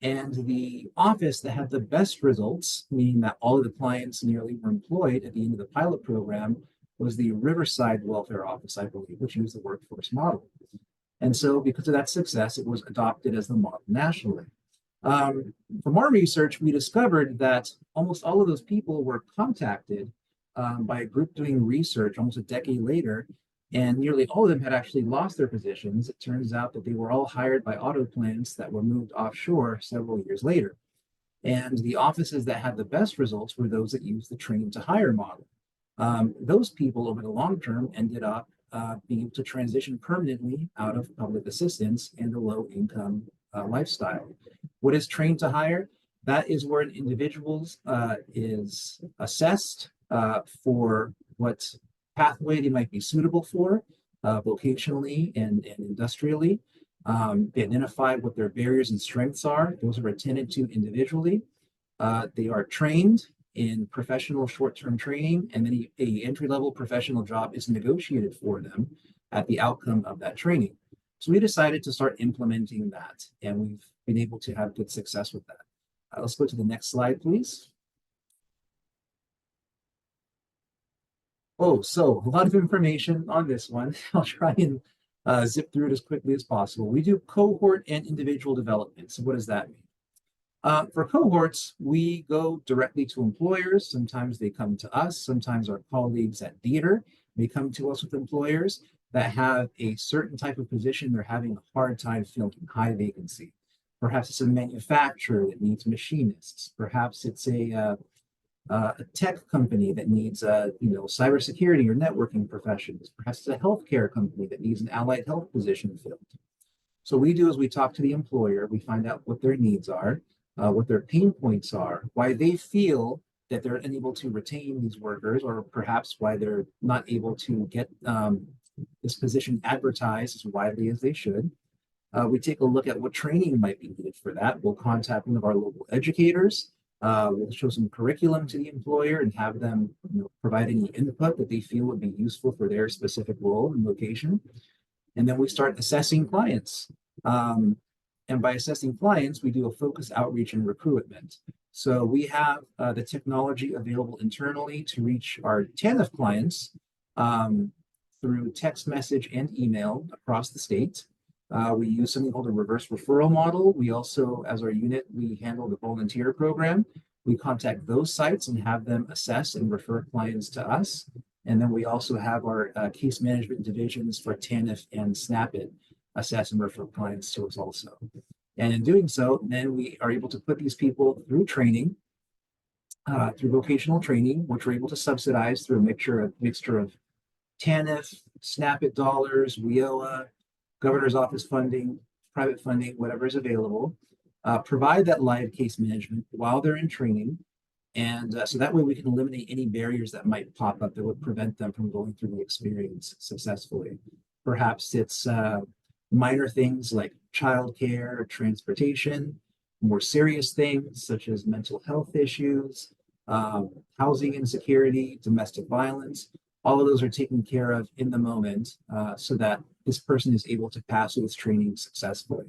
And the office that had the best results, meaning that all of the clients nearly were employed at the end of the pilot program, was the Riverside Welfare Office, I believe, which used the workforce model. And so because of that success, it was adopted as the model nationally. From our research, we discovered that almost all of those people were contacted by a group doing research almost a decade later, and nearly all of them had actually lost their positions. It turns out that they were all hired by auto plants that were moved offshore several years later. And the offices that had the best results were those that used the train to hire model. Those people over the long term ended up being able to transition permanently out of public assistance and a low income lifestyle. What is train to hire? That is where an individual is assessed for what pathway they might be suitable for vocationally and industrially. They identify what their barriers and strengths are. Those are attended to individually. They are trained in professional short-term training, and then a entry-level professional job is negotiated for them at the outcome of that training. So we decided to start implementing that, and we've been able to have good success with that. Let's go to the next slide, please. Oh, so a lot of information on this one. I'll try and zip through it as quickly as possible. We do cohort and individual development. So what does that mean? For cohorts, we go directly to employers. Sometimes they come to us. Sometimes our colleagues at theater may come to us with employers that have a certain type of position they're having a hard time filling, high vacancy. Perhaps it's a manufacturer that needs machinists. Perhaps it's a tech company that needs cybersecurity or networking professions. Perhaps it's a healthcare company that needs an allied health position filled. So what we do is we talk to the employer, we find out what their needs are. what their pain points are, why they feel that they're unable to retain these workers, or perhaps why they're not able to get this position advertised as widely as they should. We take a look at what training might be needed for that. We'll contact one of our local educators. We'll show some curriculum to the employer and have them provide any input that they feel would be useful for their specific role and location. And then we start assessing clients. And by assessing clients, we do a focused outreach and recruitment. So we have the technology available internally to reach our TANF clients through text message and email across the state. We use something called a reverse referral model. We also, as our unit, we handle the volunteer program. We contact those sites and have them assess and refer clients to us. And then we also have our case management divisions for TANF and SNAP-IT assess and refer clients to us also. And in doing so, then we are able to put these people through training, through vocational training, which we're able to subsidize through a mixture of TANF, SNAP-IT dollars, WIOA, governor's office funding, private funding, whatever is available. Provide that live case management while they're in training. And so that way we can eliminate any barriers that might pop up that would prevent them from going through the experience successfully. Perhaps it's minor things like childcare, transportation, more serious things such as mental health issues, housing insecurity, domestic violence. All of those are taken care of in the moment so that this person is able to pass this training successfully.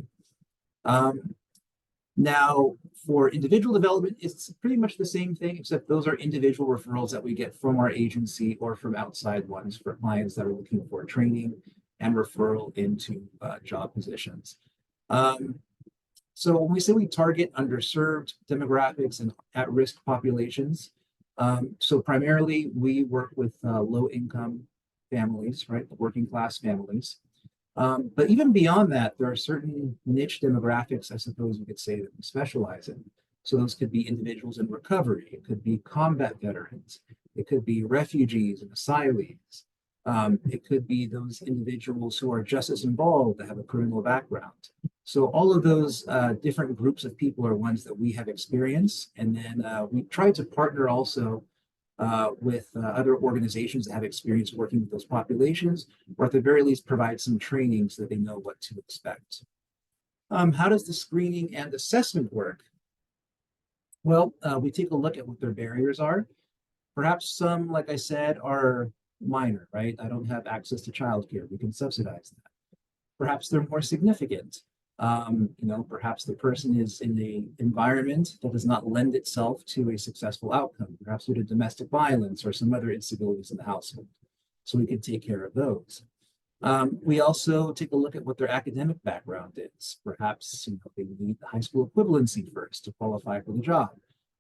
Now, for individual development, it's pretty much the same thing, except those are individual referrals that we get from our agency or from outside ones for clients that are looking for training and referral into job positions. So when we say we target underserved demographics and at-risk populations, so primarily we work with low-income families, right, working class families. But even beyond that, there are certain niche demographics, I suppose you could say, that we specialize in. So those could be individuals in recovery, it could be combat veterans, it could be refugees and asylees. It could be those individuals who are justice involved that have a criminal background. So all of those different groups of people are ones that we have experience. And then we try to partner also with other organizations that have experience working with those populations, or at the very least provide some training so that they know what to expect. How does the screening and assessment work? Well, we take a look at what their barriers are. Perhaps some, like I said, are minor, right? I don't have access to childcare. We can subsidize that. Perhaps they're more significant. Perhaps the person is in an environment that does not lend itself to a successful outcome, perhaps due to domestic violence or some other instabilities in the household. So we can take care of those. We also take a look at what their academic background is. Perhaps they need high school equivalency first to qualify for the job.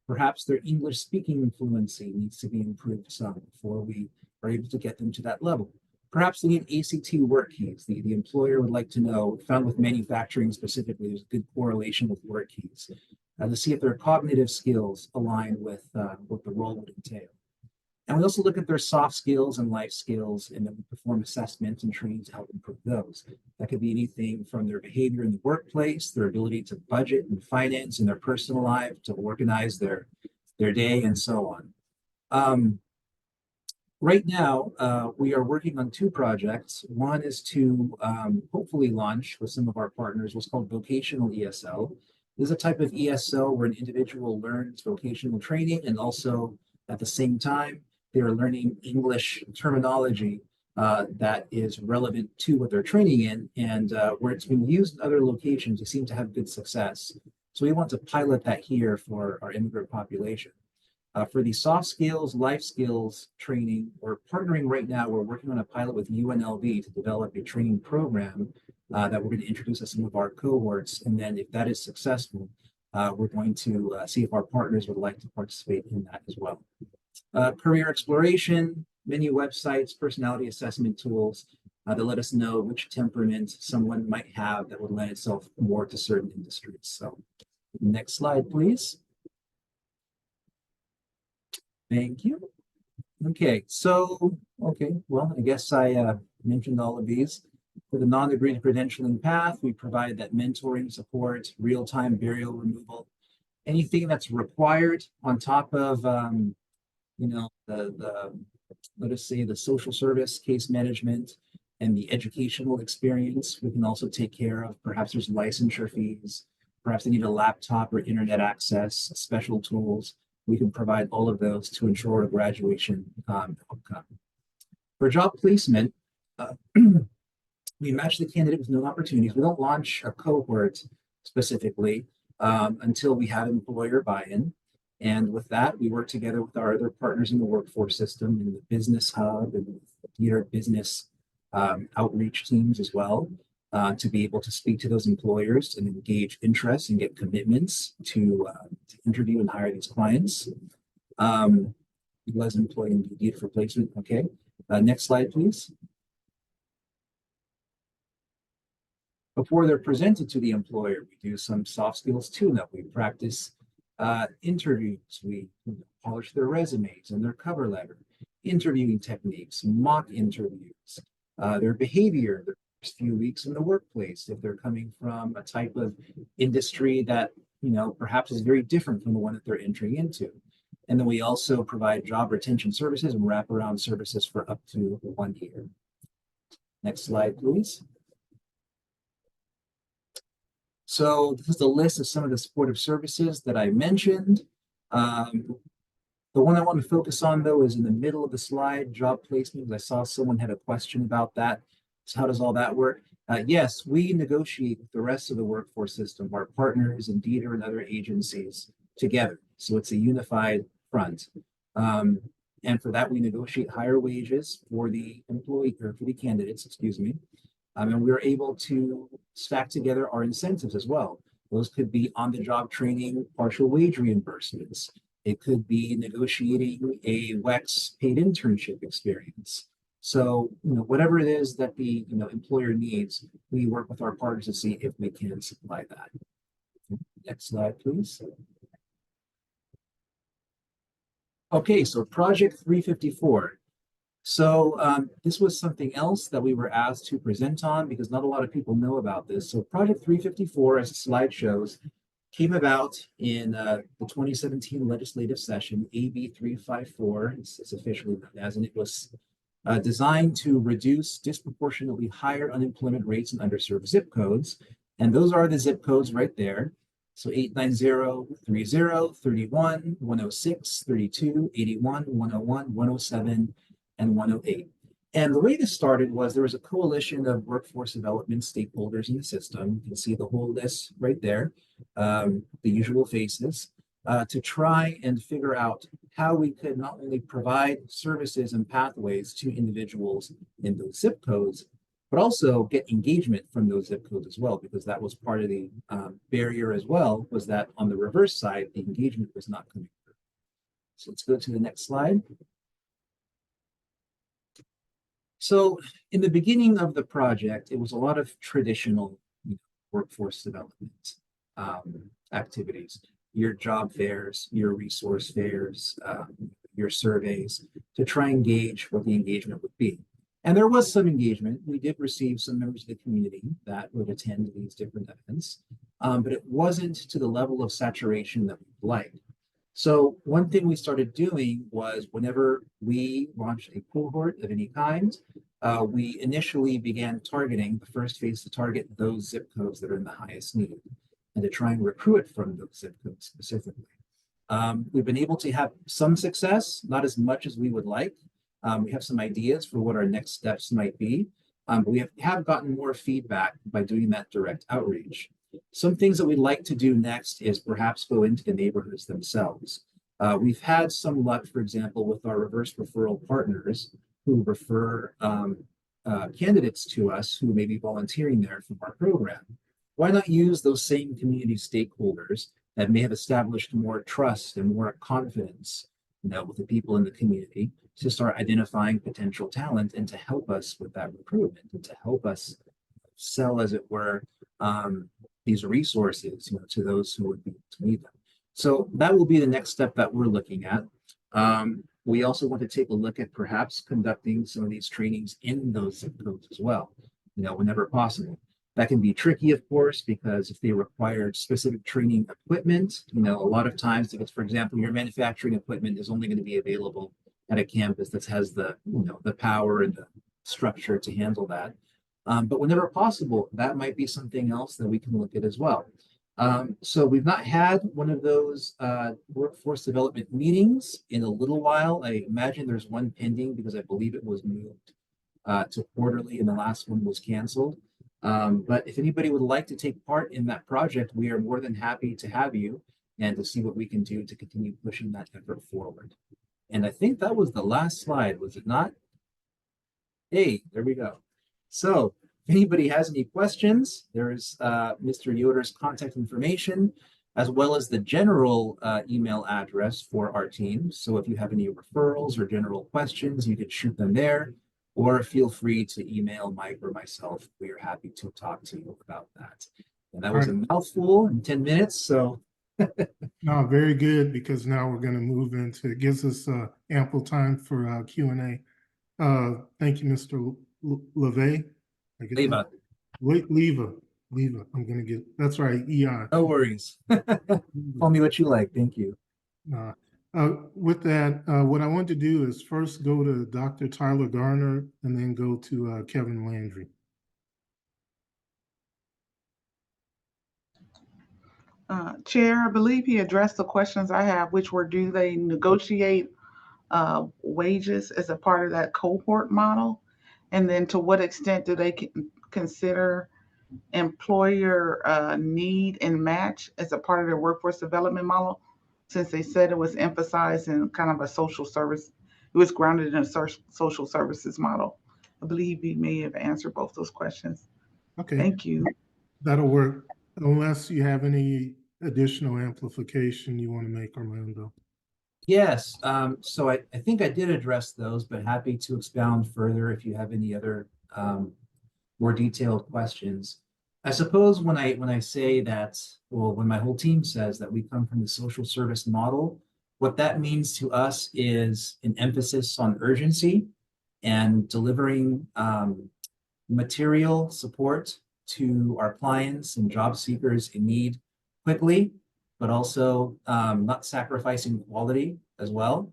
Perhaps their English speaking fluency needs to be improved some before we are able to get them to that level. Perhaps they need ACT work keys. The employer would like to know, found with manufacturing specifically, there's a good correlation with work keys to see if their cognitive skills align with what the role would entail. And we also look at their soft skills and life skills, and then we perform assessments and training to help improve those. That could be anything from their behavior in the workplace, their ability to budget and finance in their personal life, to organize their day, and so on. Right now, we are working on two projects. One is to hopefully launch with some of our partners what's called vocational ESL. This is a type of ESL where an individual learns vocational training, and also at the same time, they are learning English terminology that is relevant to what they're training in, and where it's been used in other locations, they seem to have good success. So we want to pilot that here for our immigrant population. For the soft skills, life skills training, we're partnering right now. We're working on a pilot with UNLV to develop a training program that we're going to introduce to some of our cohorts. And then if that is successful, we're going to see if our partners would like to participate in that as well. Career exploration, many websites, personality assessment tools that let us know which temperament someone might have that would lend itself more to certain industries. So next slide, please. Thank you. Okay, well, I guess I mentioned all of these. For the non-degree credentialing path, we provide that mentoring support, real-time burial removal, anything that's required on top of, you know, let us say the social service, case management, and the educational experience, we can also take care of. Perhaps there's licensure fees, perhaps they need a laptop or internet access, special tools. We can provide all of those to ensure a graduation outcome. For job placement, we match the candidate with known opportunities. We don't launch a cohort specifically until we have employer buy-in. And with that, we work together with our other partners in the workforce system, in the business hub and the theater business outreach teams as well, to be able to speak to those employers and engage interest and get commitments to interview and hire these clients. Utilize employee Indeed for placement. Okay. Next slide, please. Before they're presented to the employer, we do some soft skills tune-up. We practice interviews. We polish their resumes and their cover letter, interviewing techniques, mock interviews, their behavior, their first few weeks in the workplace, if they're coming from a type of industry that, you know, perhaps is very different from the one that they're entering into. And then we also provide job retention services and wraparound services for up to 1 year. Next slide, please. So this is a list of some of the supportive services that I mentioned. The one I want to focus on, though, is in the middle of the slide, job placement. I saw someone had a question about that. So how does all that work? Yes, we negotiate with the rest of the workforce system, our partners, Indeed, and other agencies together. So it's a unified front. And for that, we negotiate higher wages for the employee, or for the candidates, excuse me. And we're able to stack together our incentives as well. Those could be on-the-job training, partial wage reimbursements. It could be negotiating a WEX paid internship experience. So, you know, whatever it is that the employer needs, we work with our partners to see if we can supply that. Next slide, please. Okay, so Project 354. So this was something else that we were asked to present on because not a lot of people know about this. So Project 354, as the slide shows, came about in the 2017 legislative session, AB 354, it's officially known as, and it was designed to reduce disproportionately higher unemployment rates in underserved zip codes. And those are the zip codes right there. So 890, 30, 31, 106, 32, 81, 101, 107, and 108. And the way this started was there was a coalition of workforce development stakeholders in the system. You can see the whole list right there, the usual faces, to try and figure out how we could not only provide services and pathways to individuals in those zip codes, but also get engagement from those zip codes as well, because that was part of the barrier as well, was that on the reverse side, the engagement was not coming through. So let's go to the next slide. So in the beginning of the project, it was a lot of traditional workforce development activities, your job fairs, your resource fairs, your surveys, to try and gauge what the engagement would be. And there was some engagement. We did receive some members of the community that would attend these different events, but it wasn't to the level of saturation that we'd like. So one thing we started doing was whenever we launched a cohort of any kind, we initially began targeting the first phase to target those zip codes that are in the highest need and to try and recruit from those zip codes specifically. We've been able to have some success, not as much as we would like. We have some ideas for what our next steps might be, but we have gotten more feedback by doing that direct outreach. Some things that we'd like to do next is perhaps go into the neighborhoods themselves. We've had some luck, for example, with our reverse referral partners who refer candidates to us who may be volunteering there from our program. Why not use those same community stakeholders that may have established more trust and more confidence, with the people in the community to start identifying potential talent and to help us with that recruitment and to help us sell, as it were, these resources, to those who would need them. So that will be the next step that we're looking at. We also want to take a look at perhaps conducting some of these trainings in those zip codes as well, whenever possible. That can be tricky, of course, because if they require specific training equipment, a lot of times, if it's, for example, your manufacturing equipment is only going to be available at a campus that has the power and the structure to handle that. But whenever possible, that might be something else that we can look at as well. So we've not had one of those workforce development meetings in a little while. I imagine there's one pending because I believe it was moved to quarterly and the last one was canceled. But if anybody would like to take part in that project, we are more than happy to have you and to see what we can do to continue pushing that effort forward. And I think that was the last slide, was it not? Hey, there we go. So if anybody has any questions, there's Mr. Yoder's contact information, as well as the general email address for our team. So if you have any referrals or general questions, you can shoot them there, or feel free to email Mike or myself. We are happy to talk to you about that. And that was a mouthful in 10 minutes, so. No, very good, because now we're going to move into, it gives us ample time for Q&A. Thank you, Mr. LeVay. Leva. Leva. I'm going to get, that's right, EI. No worries. Call me what you like. Thank you. With that, what I want to do is first go to Dr. Tyler Garner and then go to Kevin Landry. Chair, I believe he addressed the questions I have, which were, do they negotiate wages as a part of that cohort model? And then to what extent do they consider employer need and match as a part of their workforce development model? Since they said it was emphasized in kind of a social service, it was grounded in a social services model. I believe he may have answered both those questions. Okay. Thank you. That'll work, unless you have any additional amplification you want to make, Armando. Yes, so I think I did address those, but happy to expound further if you have any other more detailed questions. I suppose when I say that, well, when my whole team says that we come from the social service model, what that means to us is an emphasis on urgency and delivering material support to our clients and job seekers in need quickly, but also not sacrificing quality as well.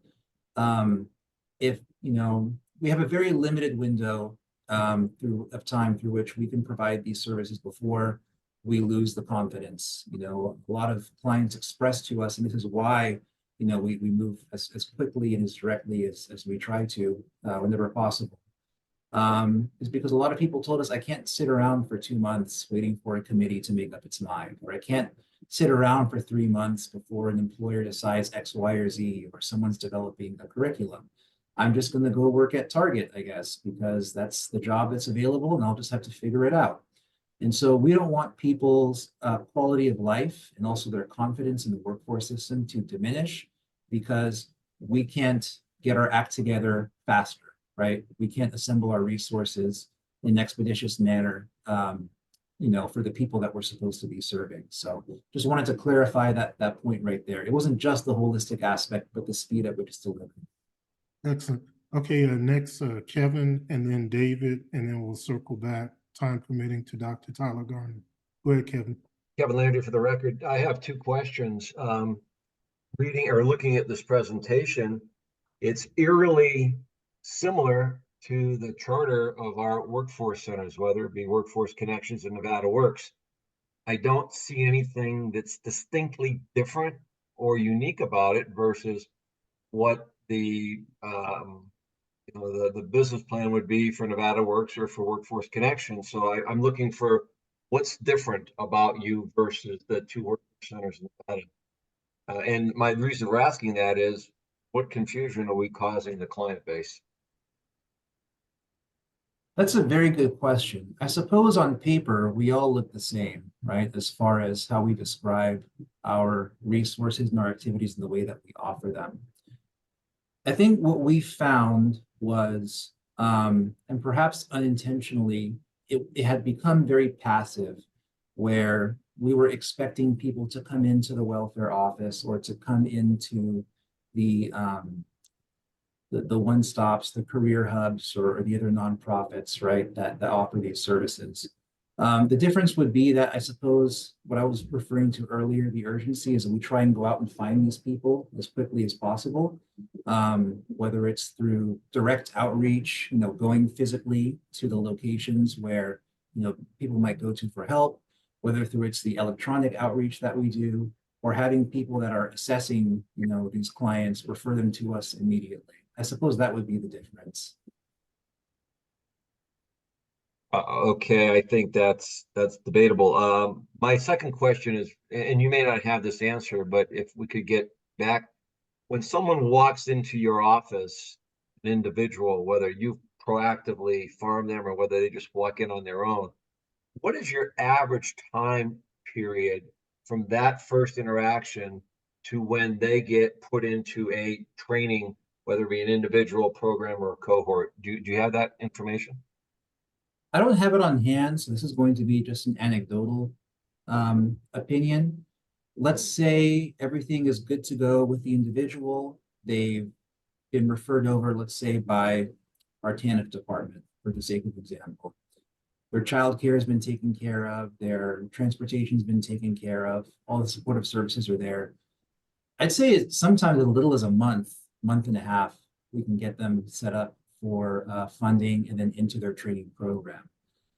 If we have a very limited window of time through which we can provide these services before we lose the confidence. A lot of clients express to us, and this is why we move as quickly and as directly as we try to whenever possible. Is because a lot of people told us, I can't sit around for 2 months waiting for a committee to make up its mind, or I can't sit around for 3 months before an employer decides X, Y, or Z, or someone's developing a curriculum. I'm just going to go work at Target, I guess, because that's the job that's available and I'll just have to figure it out. And so we don't want people's quality of life and also their confidence in the workforce system to diminish because we can't get our act together faster, right? We can't assemble our resources in an expeditious manner, for the people that we're supposed to be serving. So just wanted to clarify that point right there. It wasn't just the holistic aspect, but the speed at which it's delivered. Excellent. Okay, next, Kevin, and then David, and then we'll circle back, time permitting, to Dr. Tyler Garner. Go ahead, Kevin. Kevin Landry for the record. I have 2 questions. Reading or looking at this presentation, it's eerily similar to the charter of our workforce centers, whether it be Workforce Connections or Nevada Works. I don't see anything that's distinctly different or unique about it versus what the business plan would be for Nevada Works or for Workforce Connections. So I'm looking for what's different about you versus the 2 workforce centers in Nevada. And my reason for asking that is, what confusion are we causing the client base? That's a very good question. I suppose on paper, we all look the same, right? As far as how we describe our resources and our activities and the way that we offer them. I think what we found was, and perhaps unintentionally, it had become very passive, where we were expecting people to come into the welfare office or to come into the one-stops, the career hubs, or the other nonprofits, right, that offer these services. The difference would be that I suppose what I was referring to earlier, the urgency is that we try and go out and find these people as quickly as possible. Whether it's through direct outreach, going physically to the locations where, people might go to for help, whether through it's the electronic outreach that we do, or having people that are assessing, these clients, refer them to us immediately. I suppose that would be the difference. Okay, I think that's debatable. My second question is, and you may not have this answer, but if we could get back, when someone walks into your office, an individual, whether you proactively farm them or whether they just walk in on their own, what is your average time period from that first interaction to when they get put into a training, whether it be an individual program or a cohort? Do you have that information? I don't have it on hand, so this is going to be just an anecdotal opinion. Let's say everything is good to go with the individual. They've been referred over, let's say, by our TANF department, for the sake of example. Their child care has been taken care of, their transportation has been taken care of, all the supportive services are there. I'd say it's sometimes as little as a month and a half, we can get them set up for funding and then into their training program.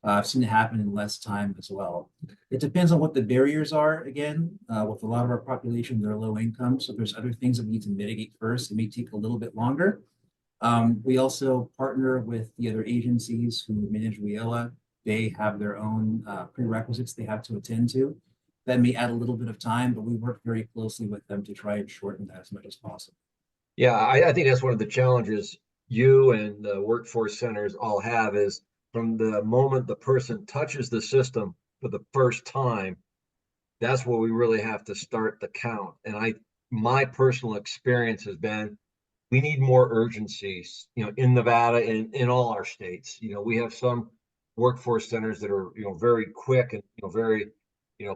I've seen it happen in less time as well. It depends on what the barriers are. Again, with a lot of our population, they're low income, so there's other things that we need to mitigate first. It may take a little bit longer. We also partner with the other agencies who manage WIOA. They have their own prerequisites they have to attend to. That may add a little bit of time, but we work very closely with them to try and shorten that as much as possible. Yeah, I think that's one of the challenges you and the workforce centers all have is from the moment the person touches the system for the first time, that's where we really have to start the count. And my personal experience has been, we need more urgencies, in Nevada and in all our states. We have some workforce centers that are, very quick and, very,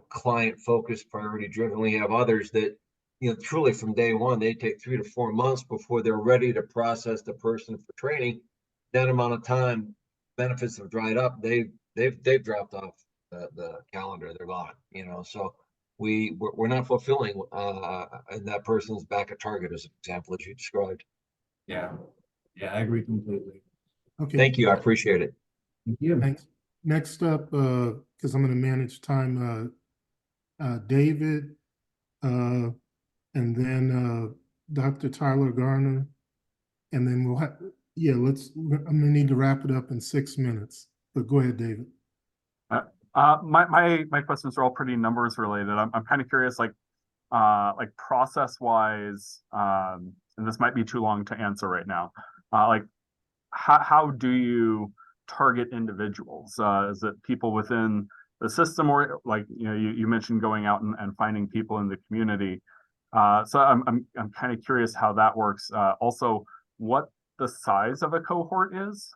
client focused, priority driven. We have others that, truly from day one, they take 3 to 4 months before they're ready to process the person for training. That amount of time, benefits have dried up. They've dropped off the calendar. They're gone. So we're not fulfilling and that person's back at Target as an example, as you described. Yeah, I agree completely. Okay. Thank you. I appreciate it. Thank you. Thanks. Next up, because I'm going to manage time, David, and then Dr. Tyler Garner, and then we'll have, I'm going to need to wrap it up in 6 minutes. But go ahead, David. My questions are all pretty numbers related. I'm kind of curious, like process wise, and this might be too long to answer right now. Like how do you target individuals? Is it people within the system, or like you mentioned going out and finding people in the community? So I'm kind of curious how that works. Also, what the size of a cohort is.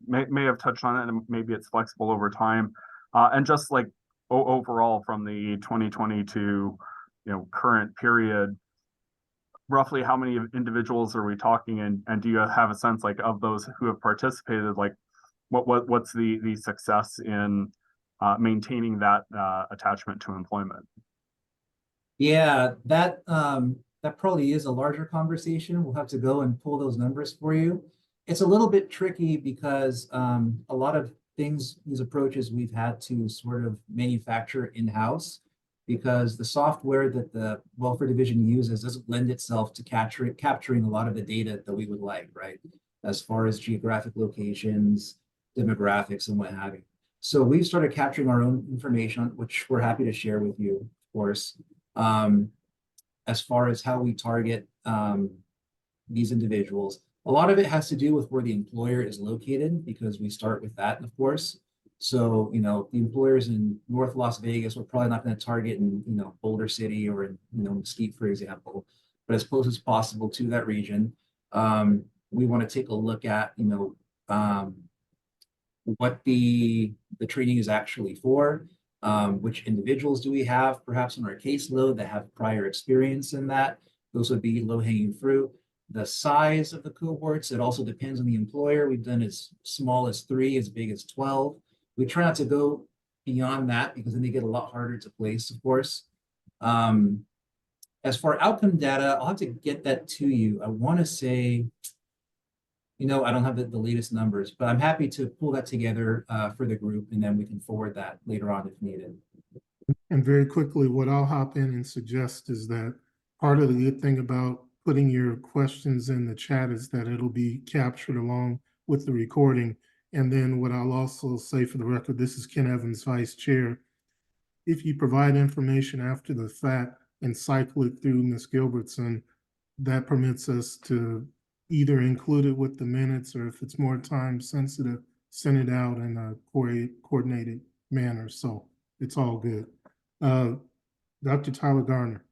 May have touched on it, and maybe it's flexible over time. And just like overall from the 2022, current period, roughly how many individuals are we talking, and do you have a sense like of those who have participated, like what's the success in maintaining that attachment to employment? Yeah, that probably is a larger conversation. We'll have to go and pull those numbers for you. It's a little bit tricky because a lot of these approaches we've had to sort of manufacture in-house, because the software that the welfare division uses doesn't lend itself to capturing a lot of the data that we would like, right? As far as geographic locations, demographics, and what have you. So we've started capturing our own information, which we're happy to share with you, of course. As far as how we target these individuals, a lot of it has to do with where the employer is located, because we start with that, of course. So, the employers in North Las Vegas, we're probably not going to target in, Boulder City or in, Mesquite, for example, but as close as possible to that region. We want to take a look at, what the training is actually for, which individuals do we have perhaps on our caseload that have prior experience in that. Those would be low-hanging fruit. The size of the cohorts, it also depends on the employer. We've done as small as 3, as big as 12. We try not to go beyond that, because then they get a lot harder to place, of course. As for outcome data, I'll have to get that to you. I want to say, I don't have the latest numbers, but I'm happy to pull that together for the group, and then we can forward that later on if needed. And very quickly, what I'll hop in and suggest is that part of the good thing about putting your questions in the chat is that it'll be captured along with the recording. And then what I'll also say for the record, this is Ken Evans, Vice Chair. If you provide information after the fact and cycle it through Ms. Gilbertson, that permits us to either include it with the minutes, or if it's more time sensitive, send it out in a coordinated manner. So it's all good. Dr. Tyler Garner.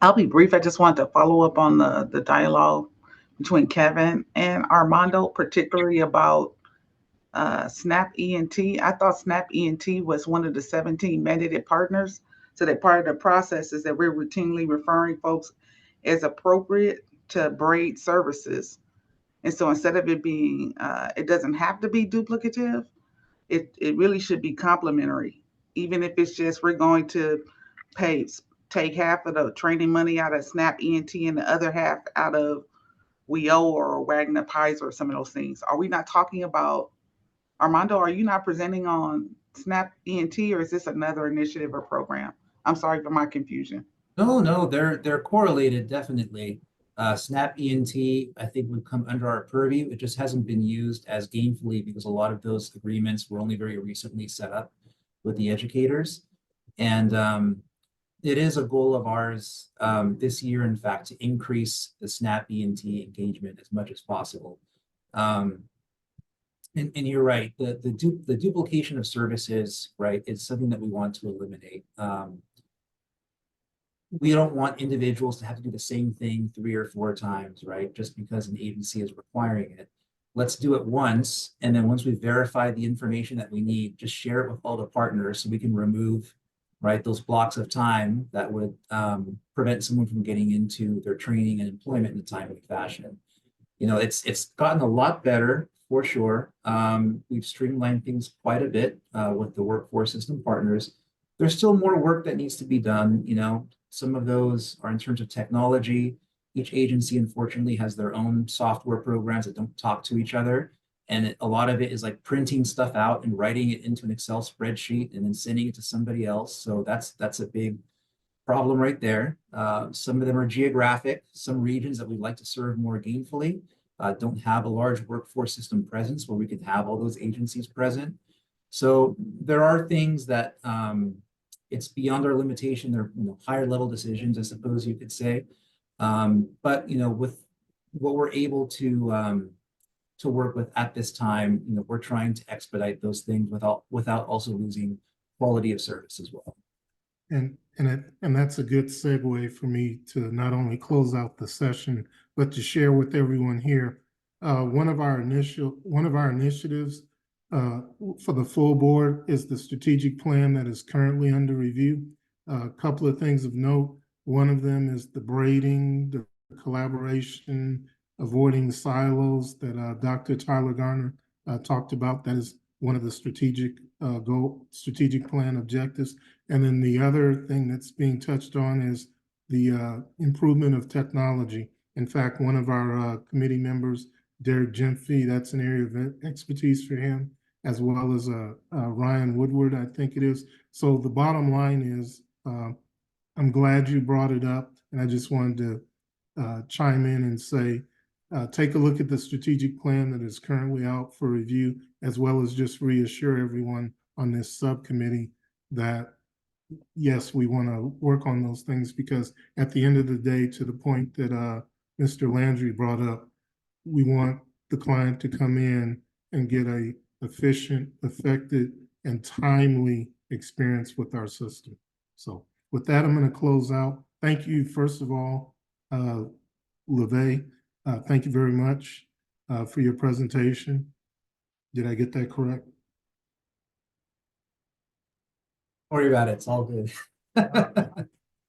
I'll be brief. I just wanted to follow up on the dialogue between Kevin and Armando, particularly about SNAP ENT. I thought SNAP ENT was one of the 17 mandated partners. So that part of the process is that we're routinely referring folks as appropriate to braid services. And so instead of it being, it doesn't have to be duplicative, it really should be complementary. Even if it's just we're going to take half of the training money out of SNAP ENT and the other half out of WEO or Wagner Pies or some of those things. Are we not talking about, Armando, are you not presenting on SNAP ENT, or is this another initiative or program? I'm sorry for my confusion. No, they're correlated, definitely. SNAP ENT, I think, would come under our purview. It just hasn't been used as gainfully because a lot of those agreements were only very recently set up with the educators. And it is a goal of ours this year, in fact, to increase the SNAP ENT engagement as much as possible. And you're right, the duplication of services, right, is something that we want to eliminate. We don't want individuals to have to do the same thing 3 or 4 times, right? Just because an agency is requiring it. Let's do it once. And then once we've verified the information that we need, just share it with all the partners so we can remove, right, those blocks of time that would prevent someone from getting into their training and employment in a timely fashion. It's gotten a lot better for sure. We've streamlined things quite a bit with the workforce system partners. There's still more work that needs to be done. Some of those are in terms of technology. Each agency, unfortunately, has their own software programs that don't talk to each other. And a lot of it is like printing stuff out and writing it into an Excel spreadsheet and then sending it to somebody else. So that's a big problem right there. Some of them are geographic. Some regions that we'd like to serve more gainfully don't have a large workforce system presence where we could have all those agencies present. So there are things that it's beyond our limitation. They're higher level decisions, I suppose you could say. But with what we're able to work with at this time, we're trying to expedite those things without also losing quality of service as well. And that's a good segue for me to not only close out the session, but to share with everyone here. One of our initiatives for the full board is the strategic plan that is currently under review. A couple of things of note. One of them is the braiding, the collaboration, avoiding silos that Dr. Tyler Garner talked about. That is one of the strategic plan objectives. And then the other thing that's being touched on is the improvement of technology. In fact, one of our committee members, Derek Jemfe, that's an area of expertise for him, as well as Ryan Woodward, I think it is. So the bottom line is, I'm glad you brought it up, and I just wanted to chime in and say, take a look at the strategic plan that is currently out for review, as well as just reassure everyone on this subcommittee that, yes, we want to work on those things, because at the end of the day, to the point that Mr. Landry brought up, we want the client to come in and get a efficient, effective, and timely experience with our system. So with that, I'm going to close out. Thank you, first of all, LeVay. Thank you very much for your presentation. Did I get that correct? Don't worry about it. It's all good.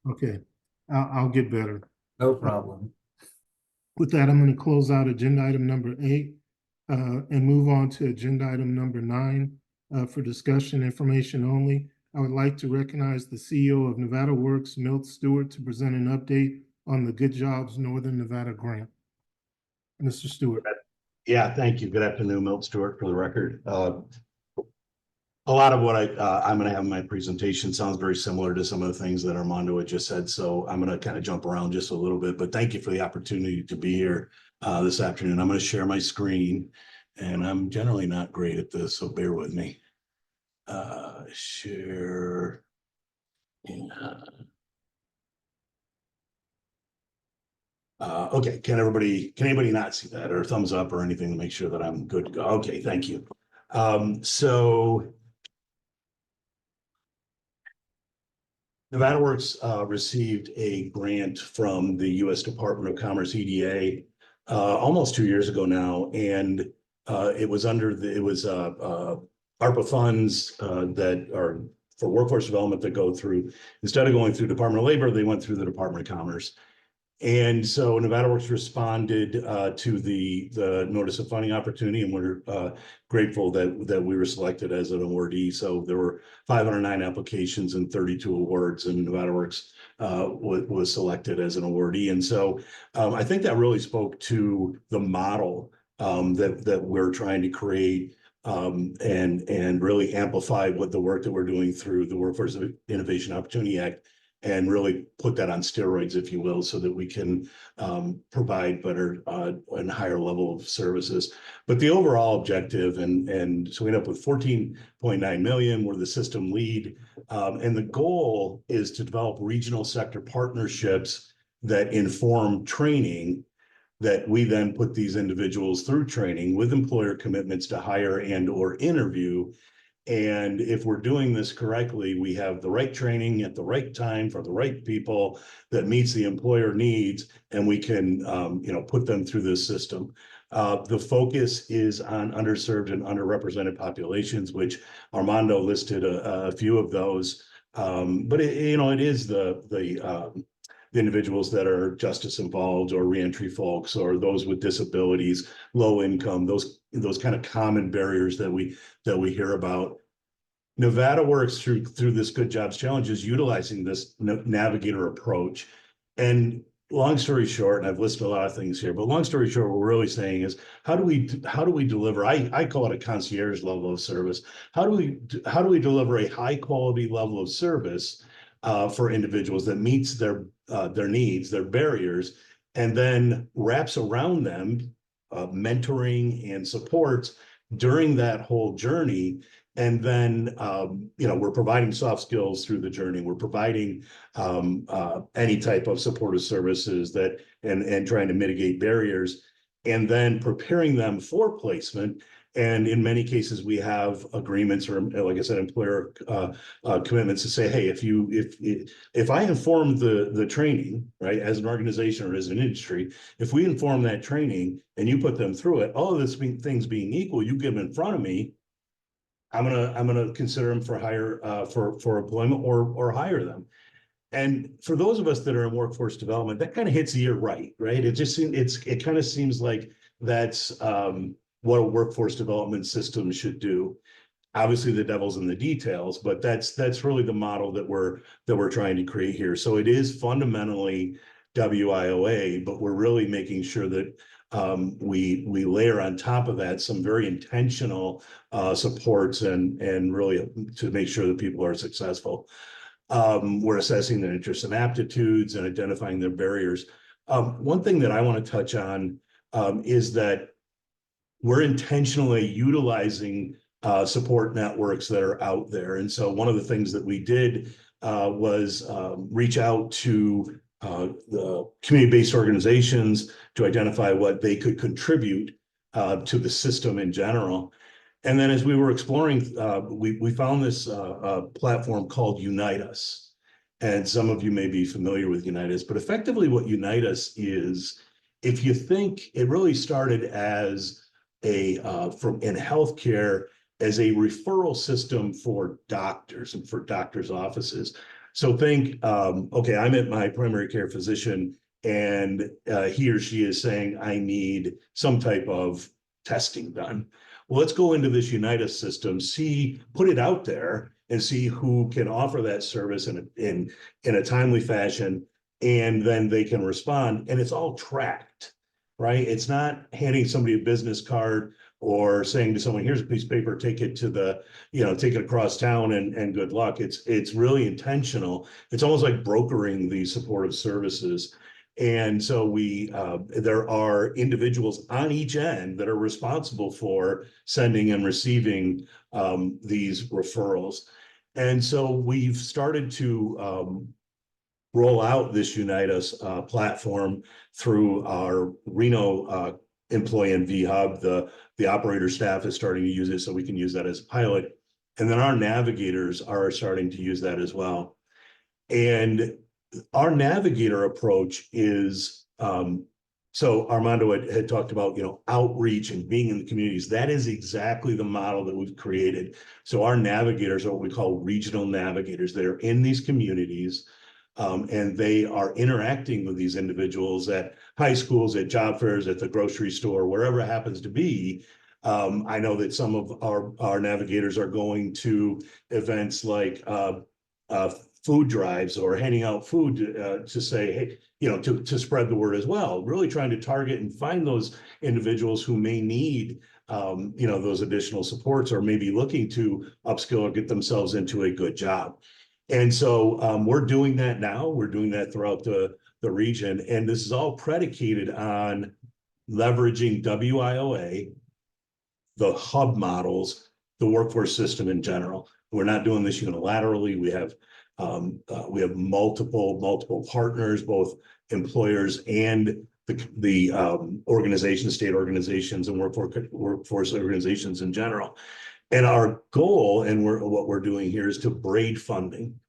Okay, I'll get better. No problem. With that, I'm going to close out agenda item number 8. and move on to agenda item number 9 for discussion information only. I would like to recognize the CEO of Nevada Works, Milt Stewart, to present an update on the Good Jobs Northern Nevada grant. Mr. Stewart. Yeah, thank you. Good afternoon, Milt Stewart for the record. A lot of what I'm going to have in my presentation sounds very similar to some of the things that Armando had just said. So I'm going to kind of jump around just a little bit, but thank you for the opportunity to be here this afternoon. I'm going to share my screen, and I'm generally not great at this, so bear with me. Share. Yeah. Okay, can anybody not see that, or thumbs up or anything to make sure that I'm good to go? Okay, thank you. So Nevada Works received a grant from the U.S. Department of Commerce, EDA, almost 2 years ago now, and it was ARPA funds that are for workforce development that go through, instead of going through Department of Labor, they went through the Department of Commerce. And so Nevada Works responded to the notice of funding opportunity, and we're grateful that we were selected as an awardee. So there were 509 applications and 32 awards, and Nevada Works was selected as an awardee. And so I think that really spoke to the model that we're trying to create and really amplify what the work that we're doing through the Workforce Innovation Opportunity Act, and really put that on steroids, if you will, so that we can provide better and higher level of services. But the overall objective, and so we end up with 14.9 million, we're the system lead. And the goal is to develop regional sector partnerships that inform training, that we then put these individuals through training with employer commitments to hire and or interview. And if we're doing this correctly, we have the right training at the right time for the right people that meets the employer needs, and we can, put them through this system. The focus is on underserved and underrepresented populations, which Armando listed a few of those. But it is the individuals that are justice involved, or reentry folks, or those with disabilities, low income, those kind of common barriers that we hear about. Nevada Works through this Good Jobs Challenge is utilizing this navigator approach. And long story short, and I've listed a lot of things here, but long story short, what we're really saying is, how do we deliver? I call it a concierge level of service. How do we deliver a high quality level of service for individuals that meets their needs, their barriers, and then wraps around them mentoring and supports during that whole journey. And then, we're providing soft skills through the journey. We're providing any type of supportive services that and trying to mitigate barriers, and then preparing them for placement. And in many cases, we have agreements, or like I said, employer commitments to say, hey, if I inform the training, right, as an organization or as an industry, if we inform that training and you put them through it, all of this things being equal, you get them in front of me, I'm gonna consider them for hire for employment or hire them. And for those of us that are in workforce development, that kind of hits the ear right? It kind of seems like that's what a workforce development system should do. Obviously, the devil's in the details, but that's really the model that we're trying to create here. So it is fundamentally WIOA, but we're really making sure that we layer on top of that some very intentional supports and really to make sure that people are successful. We're assessing their interests and aptitudes and identifying their barriers. One thing that I want to touch on is that we're intentionally utilizing support networks that are out there. And so one of the things that we did was reach out to the community-based organizations to identify what they could contribute to the system in general. And then as we were exploring, we found this platform called Unite Us. And some of you may be familiar with Unite Us, but effectively what Unite Us is, if you think, it really started as in healthcare as a referral system for doctors and for doctors' offices. So think, okay, I'm at my primary care physician, and he or she is saying, I need some type of testing done. Well, let's go into this Unita system, put it out there and see who can offer that service in a timely fashion, and then they can respond, and it's all tracked, right? It's not handing somebody a business card or saying to someone, here's a piece of paper, take it to take it across town and good luck. It's really intentional. It's almost like brokering these supportive services. And so there are individuals on each end that are responsible for sending and receiving these referrals. And so we've started to roll out this Unita platform through our Reno employee and V-Hub. The operator staff is starting to use it, so we can use that as a pilot. And then our navigators are starting to use that as well. And our navigator approach is, so Armando had talked about, outreach and being in the communities. That is exactly the model that we've created. So our navigators are what we call regional navigators. They're in these communities, and they are interacting with these individuals at high schools, at job fairs, at the grocery store, wherever it happens to be. I know that some of our navigators are going to events like food drives or handing out food to say, hey, to spread the word as well, really trying to target and find those individuals who may need, those additional supports, or maybe looking to upskill or get themselves into a good job. And so we're doing that now. We're doing that throughout the region. And this is all predicated on leveraging WIOA, the hub models, the workforce system in general. We're not doing this unilaterally. We have multiple partners, both employers and the organizations, state organizations, and workforce organizations in general. And our goal, and what we're doing here, is to braid funding,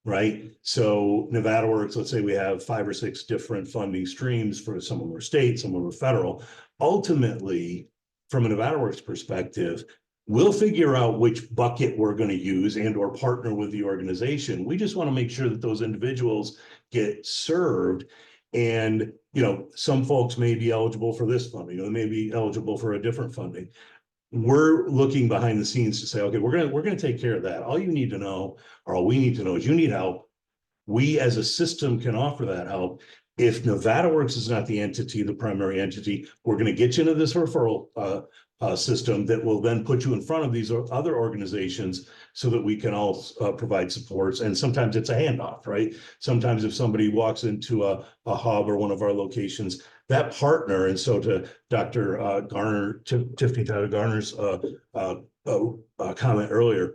right? So Nevada Works, let's say we have 5 or 6 different funding streams. For some of them are state, some of them are federal. Ultimately, from a Nevada Works perspective, we'll figure out which bucket we're going to use and or partner with the organization. We just want to make sure that those individuals get served. And, some folks may be eligible for this funding, or they may be eligible for a different funding. We're looking behind the scenes to say, okay, we're going to take care of that. All you need to know, or all we need to know, is you need help. We as a system can offer that help. If Nevada Works is not the entity, the primary entity, we're going to get you into this referral system that will then put you in front of these other organizations so that we can all provide supports. And sometimes it's a handoff, right? Sometimes if somebody walks into a hub or one of our locations, that partner, and so to Dr. Garner, Tiffany Tyler Garner's comment earlier,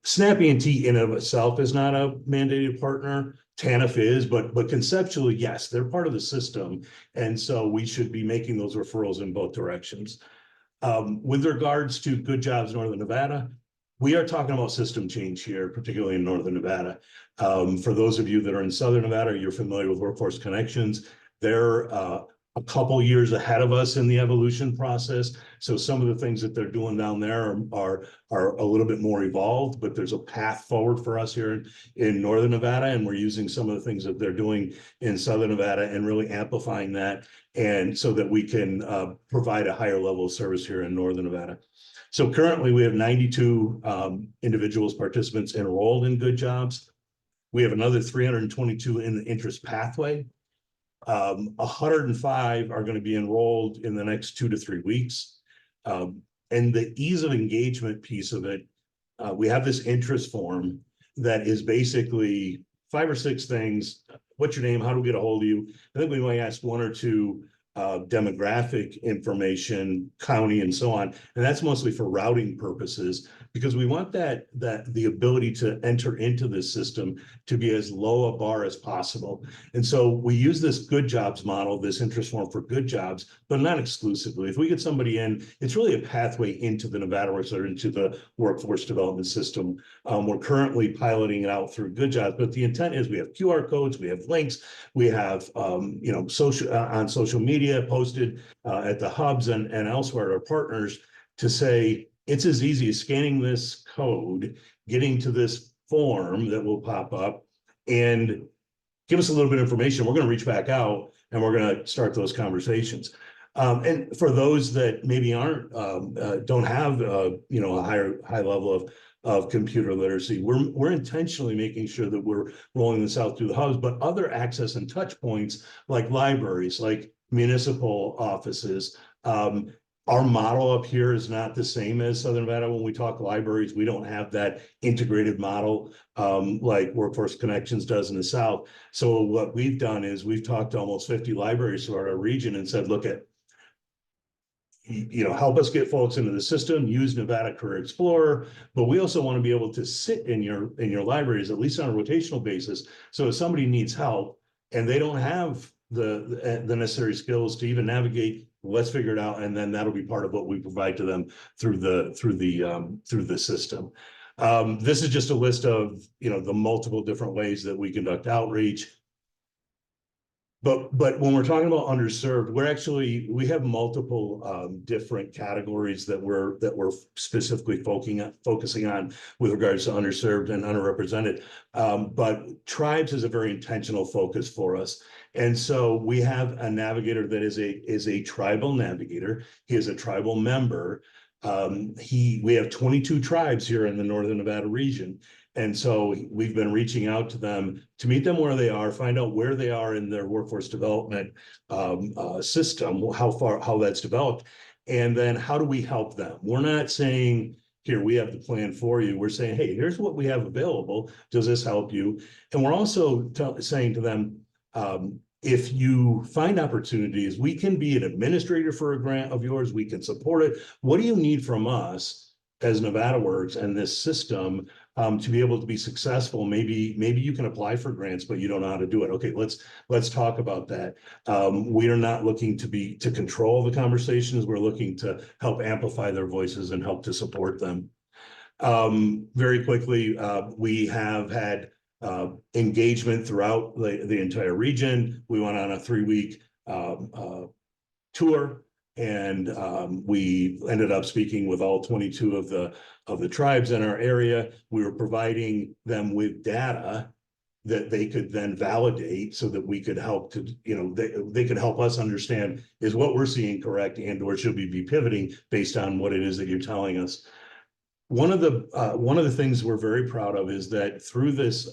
Snappy and T in of itself is not a mandated partner. TANF is, but conceptually, yes, they're part of the system. And so we should be making those referrals in both directions. With regards to Good Jobs Northern Nevada, we are talking about system change here, particularly in Northern Nevada. For those of you that are in Southern Nevada, you're familiar with Workforce Connections. They're a couple years ahead of us in the evolution process. So some of the things that they're doing down there are a little bit more evolved, but there's a path forward for us here in Northern Nevada. And we're using some of the things that they're doing in Southern Nevada and really amplifying that, and so that we can provide a higher level of service here in Northern Nevada. So currently we have 92 individuals, participants enrolled in Good Jobs. We have another 322 in the interest pathway. 105 are going to be enrolled in the next 2 to 3 weeks. And the ease of engagement piece of it, we have this interest form that is basically 5 or 6 things. What's your name? How do we get a hold of you? I think we might ask 1 or 2 demographic information, county, and so on. And that's mostly for routing purposes, because we want that the ability to enter into this system to be as low a bar as possible. And so we use this Good Jobs model, this interest form for Good Jobs, but not exclusively. If we get somebody in, it's really a pathway into the Nevada Works or into the workforce development system. We're currently piloting it out through Good Jobs, but the intent is we have QR codes, we have links, we have social media posted at the hubs and elsewhere at our partners to say it's as easy as scanning this code, getting to this form that will pop up, and give us a little bit of information. We're going to reach back out and we're going to start those conversations. And for those that maybe aren't, don't have, you know, a high level of computer literacy, we're intentionally making sure that we're rolling this out through the hubs, but other access and touch points like libraries, like municipal offices. Our model up here is not the same as Southern Nevada. When we talk libraries, we don't have that integrated model like Workforce Connections does in the South. So what we've done is we've talked to almost 50 libraries throughout our region and said, look at, you know, help us get folks into the system, use Nevada Career Explorer, but we also want to be able to sit in your libraries, at least on a rotational basis. So if somebody needs help and they don't have the necessary skills to even navigate, let's figure it out, and then that'll be part of what we provide to them through the system. This is just a list of, you know, the multiple different ways that we conduct outreach. But when we're talking about underserved, we have multiple different categories that we're specifically focusing on with regards to underserved and underrepresented. But tribes is a very intentional focus for us. And so we have a navigator that is a tribal navigator. He is a tribal member. We have 22 tribes here in the Northern Nevada region. And so we've been reaching out to them to meet them where they are, find out where they are in their workforce development system, how that's developed, and then how do we help them? We're not saying, here, we have the plan for you. We're saying, hey, here's what we have available. Does this help you? And we're also saying to them, if you find opportunities, we can be an administrator for a grant of yours. We can support it. What do you need from us as Nevada Works and this system to be able to be successful? Maybe you can apply for grants, but you don't know how to do it. Okay, let's talk about that. We are not looking to control the conversations. We're looking to help amplify their voices and help to support them. Very quickly, we have had engagement throughout the entire region. We went on a 3-week tour, and we ended up speaking with all 22 of the tribes in our area. We were providing them with data that they could then validate so that we could help to, you know, they could help us understand, is what we're seeing correct, and or should we be pivoting based on what it is that you're telling us. One of the things we're very proud of is that through this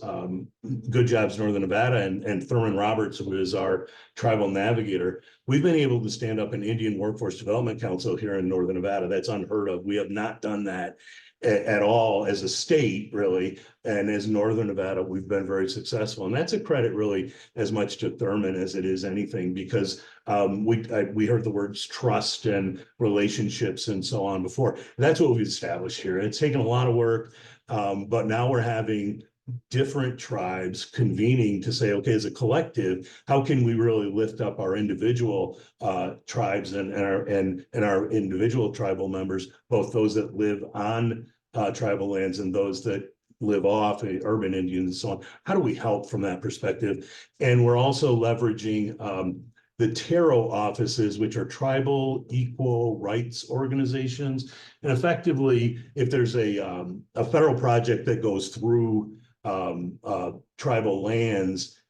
Good Jobs Northern Nevada and Thurman Roberts, who is our tribal navigator, we've been able to stand up an Indian Workforce Development Council here in Northern Nevada. That's unheard of. We have not done that at all as a state, really. And as Northern Nevada, we've been very successful. And that's a credit really as much to Thurman as it is anything, because we heard the words trust and relationships and so on before. That's what we've established here. It's taken a lot of work, but now we're having different tribes convening to say, okay, as a collective, how can we really lift up our individual tribes and our individual tribal members, both those that live on tribal lands and those that live off, urban Indians and so on. How do we help from that perspective? And we're also leveraging the TARO offices, which are tribal equal rights organizations. And effectively, if there's a federal project that goes through tribal lands,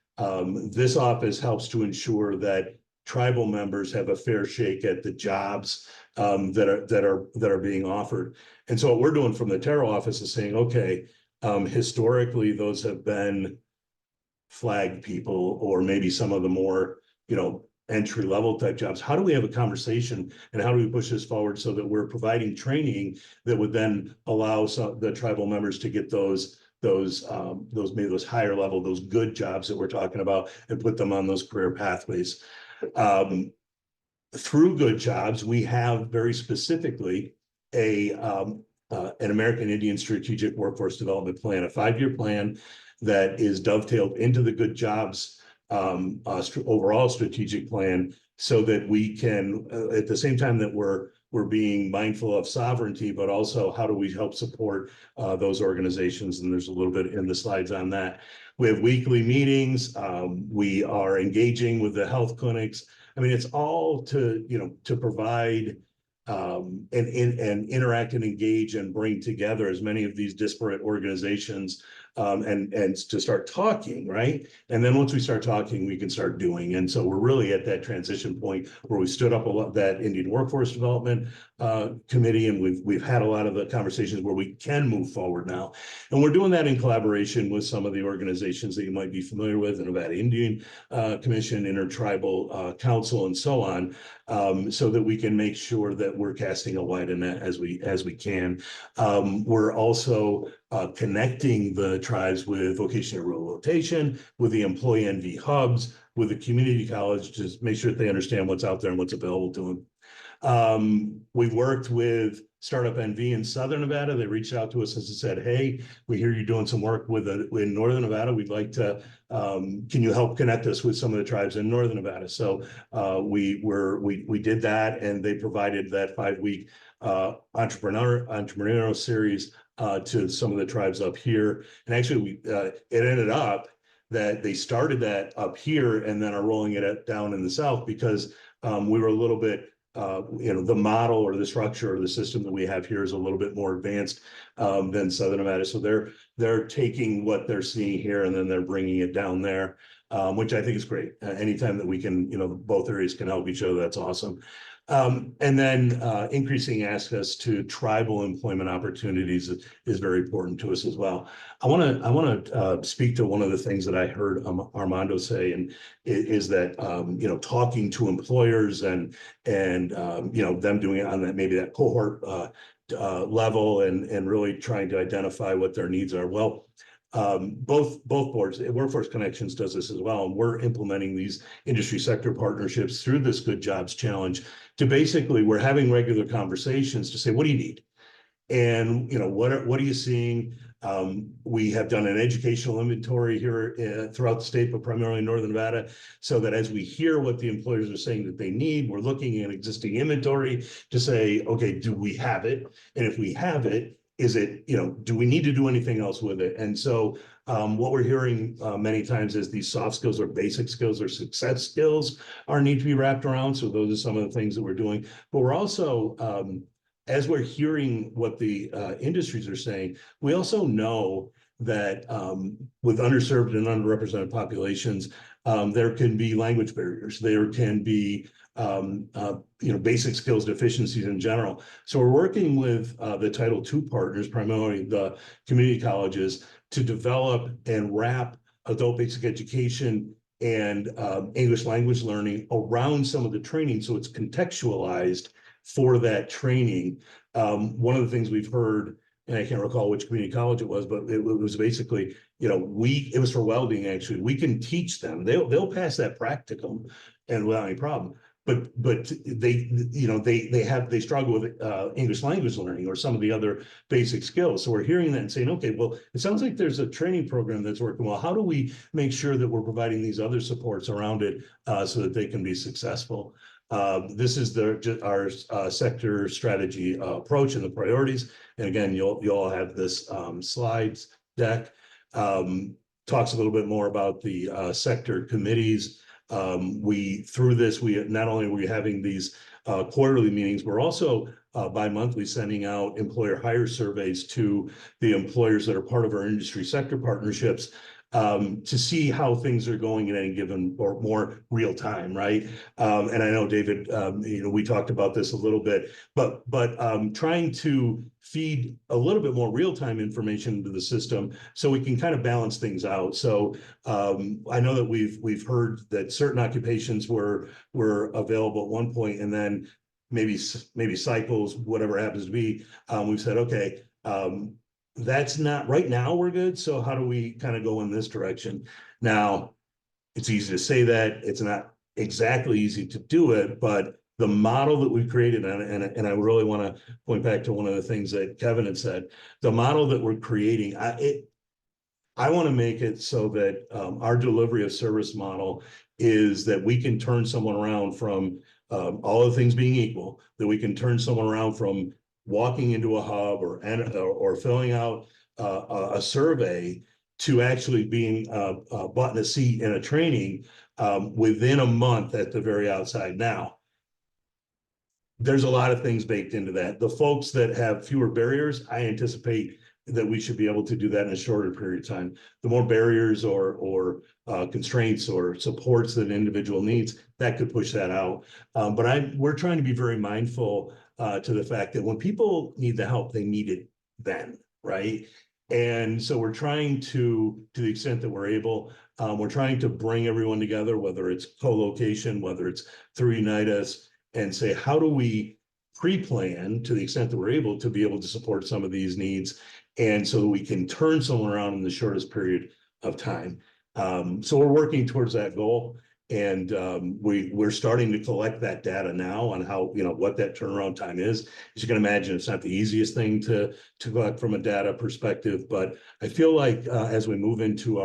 this office helps to ensure that tribal members have a fair shake at the jobs that are being offered. And so what we're doing from the TARO office is saying, okay, historically those have been flag people, or maybe some of the more, you know, entry-level type jobs. How do we have a conversation, and how do we push this forward so that we're providing training that would then allow the tribal members to get those maybe those higher level, those good jobs that we're talking about, and put them on those career pathways. Through Good Jobs, we have very specifically an American Indian Strategic Workforce Development Plan, a 5-year plan that is dovetailed into the Good Jobs overall strategic plan, so that we can, at the same time that we're being mindful of sovereignty, but also how do we help support those organizations? And there's a little bit in the slides on that. We have weekly meetings. We are engaging with the health clinics. I mean, it's all to, you know, to provide and interact and engage and bring together as many of these disparate organizations and to start talking, right? And then once we start talking, we can start doing. And so we're really at that transition point where we stood up that Indian Workforce Development Committee, and we've had a lot of the conversations where we can move forward now. And we're doing that in collaboration with some of the organizations that you might be familiar with, the Nevada Indian Commission, Intertribal Council, and so on, so that we can make sure that we're casting a wide net as we can. We're also connecting the tribes with vocational rehabilitation, with the employee NV hubs, with the community college, to make sure that they understand what's out there and what's available to them. We've worked with Startup NV in Southern Nevada. They reached out to us and said, hey, we hear you're doing some work in Northern Nevada. We'd like to, can you help connect us with some of the tribes in Northern Nevada? So we did that, and they provided that 5-week entrepreneurial series to some of the tribes up here. And actually, it ended up that they started that up here and then are rolling it down in the South because we were a little bit, the model or the structure or the system that we have here is a little bit more advanced than Southern Nevada. So they're taking what they're seeing here and then they're bringing it down there, which I think is great. Anytime that we can, both areas can help each other, that's awesome. And then increasing access to tribal employment opportunities is very important to us as well. I want to speak to one of the things that I heard Armando say, and is that talking to employers and them doing it on that, maybe that cohort level, and really trying to identify what their needs are. Well, both boards, Workforce Connections does this as well, and we're implementing these industry sector partnerships through this Good Jobs Challenge to basically, we're having regular conversations to say, what do you need? And what are you seeing? We have done an educational inventory here throughout the state, but primarily Northern Nevada, so that as we hear what the employers are saying that they need, we're looking at existing inventory to say, okay, do we have it? And if we have it, is it, do we need to do anything else with it? And so what we're hearing many times is these soft skills or basic skills or success skills need to be wrapped around. So those are some of the things that we're doing. But we're also, as we're hearing what the industries are saying, we also know that with underserved and underrepresented populations, there can be language barriers. There can be basic skills deficiencies in general. So we're working with the Title II partners, primarily the community colleges, to develop and wrap adult basic education and English language learning around some of the training, so it's contextualized for that training. One of the things we've heard, and I can't recall which community college it was, but it was basically, it was for welding actually. We can teach them. They'll pass that practicum and without any problem. But they struggle with English language learning or some of the other basic skills. So we're hearing that and saying, okay, well, it sounds like there's a training program that's working well. How do we make sure that we're providing these other supports around it so that they can be successful? This is our sector strategy approach and the priorities. And again, you'll all have this slides deck. Talks a little bit more about the sector committees. Through this, we not only are we having these quarterly meetings, we're also bi-monthly sending out employer hire surveys to the employers that are part of our industry sector partnerships to see how things are going in any given or more real time, right? And I know, David, we talked about this a little bit, but trying to feed a little bit more real-time information into the system so we can kind of balance things out. So I know that we've heard that certain occupations were available at one point, and then maybe cycles, whatever it happens to be, we've said, okay, that's not right now, we're good. So how do we kind of go in this direction? Now, it's easy to say that, it's not exactly easy to do it, but the model that we've created, and I really want to point back to one of the things that Kevin had said, the model that we're creating, I want to make it so that our delivery of service model is that we can turn someone around from all the things being equal, that we can turn someone around from walking into a hub or filling out a survey to actually being bought in a seat in a training within a month at the very outside. Now, there's a lot of things baked into that. The folks that have fewer barriers, I anticipate that we should be able to do that in a shorter period of time. The more barriers or constraints or supports that an individual needs, that could push that out. But we're trying to be very mindful to the fact that when people need the help, they need it then, right? And so we're trying to the extent that we're able, we're trying to bring everyone together, whether it's co-location, whether it's through Unite Us, and say, how do we pre-plan to the extent that we're able to be able to support some of these needs, and so that we can turn someone around in the shortest period of time. So we're working towards that goal, and we're starting to collect that data now on how, what that turnaround time is. As you can imagine, it's not the easiest thing to collect from a data perspective, but I feel like as we move into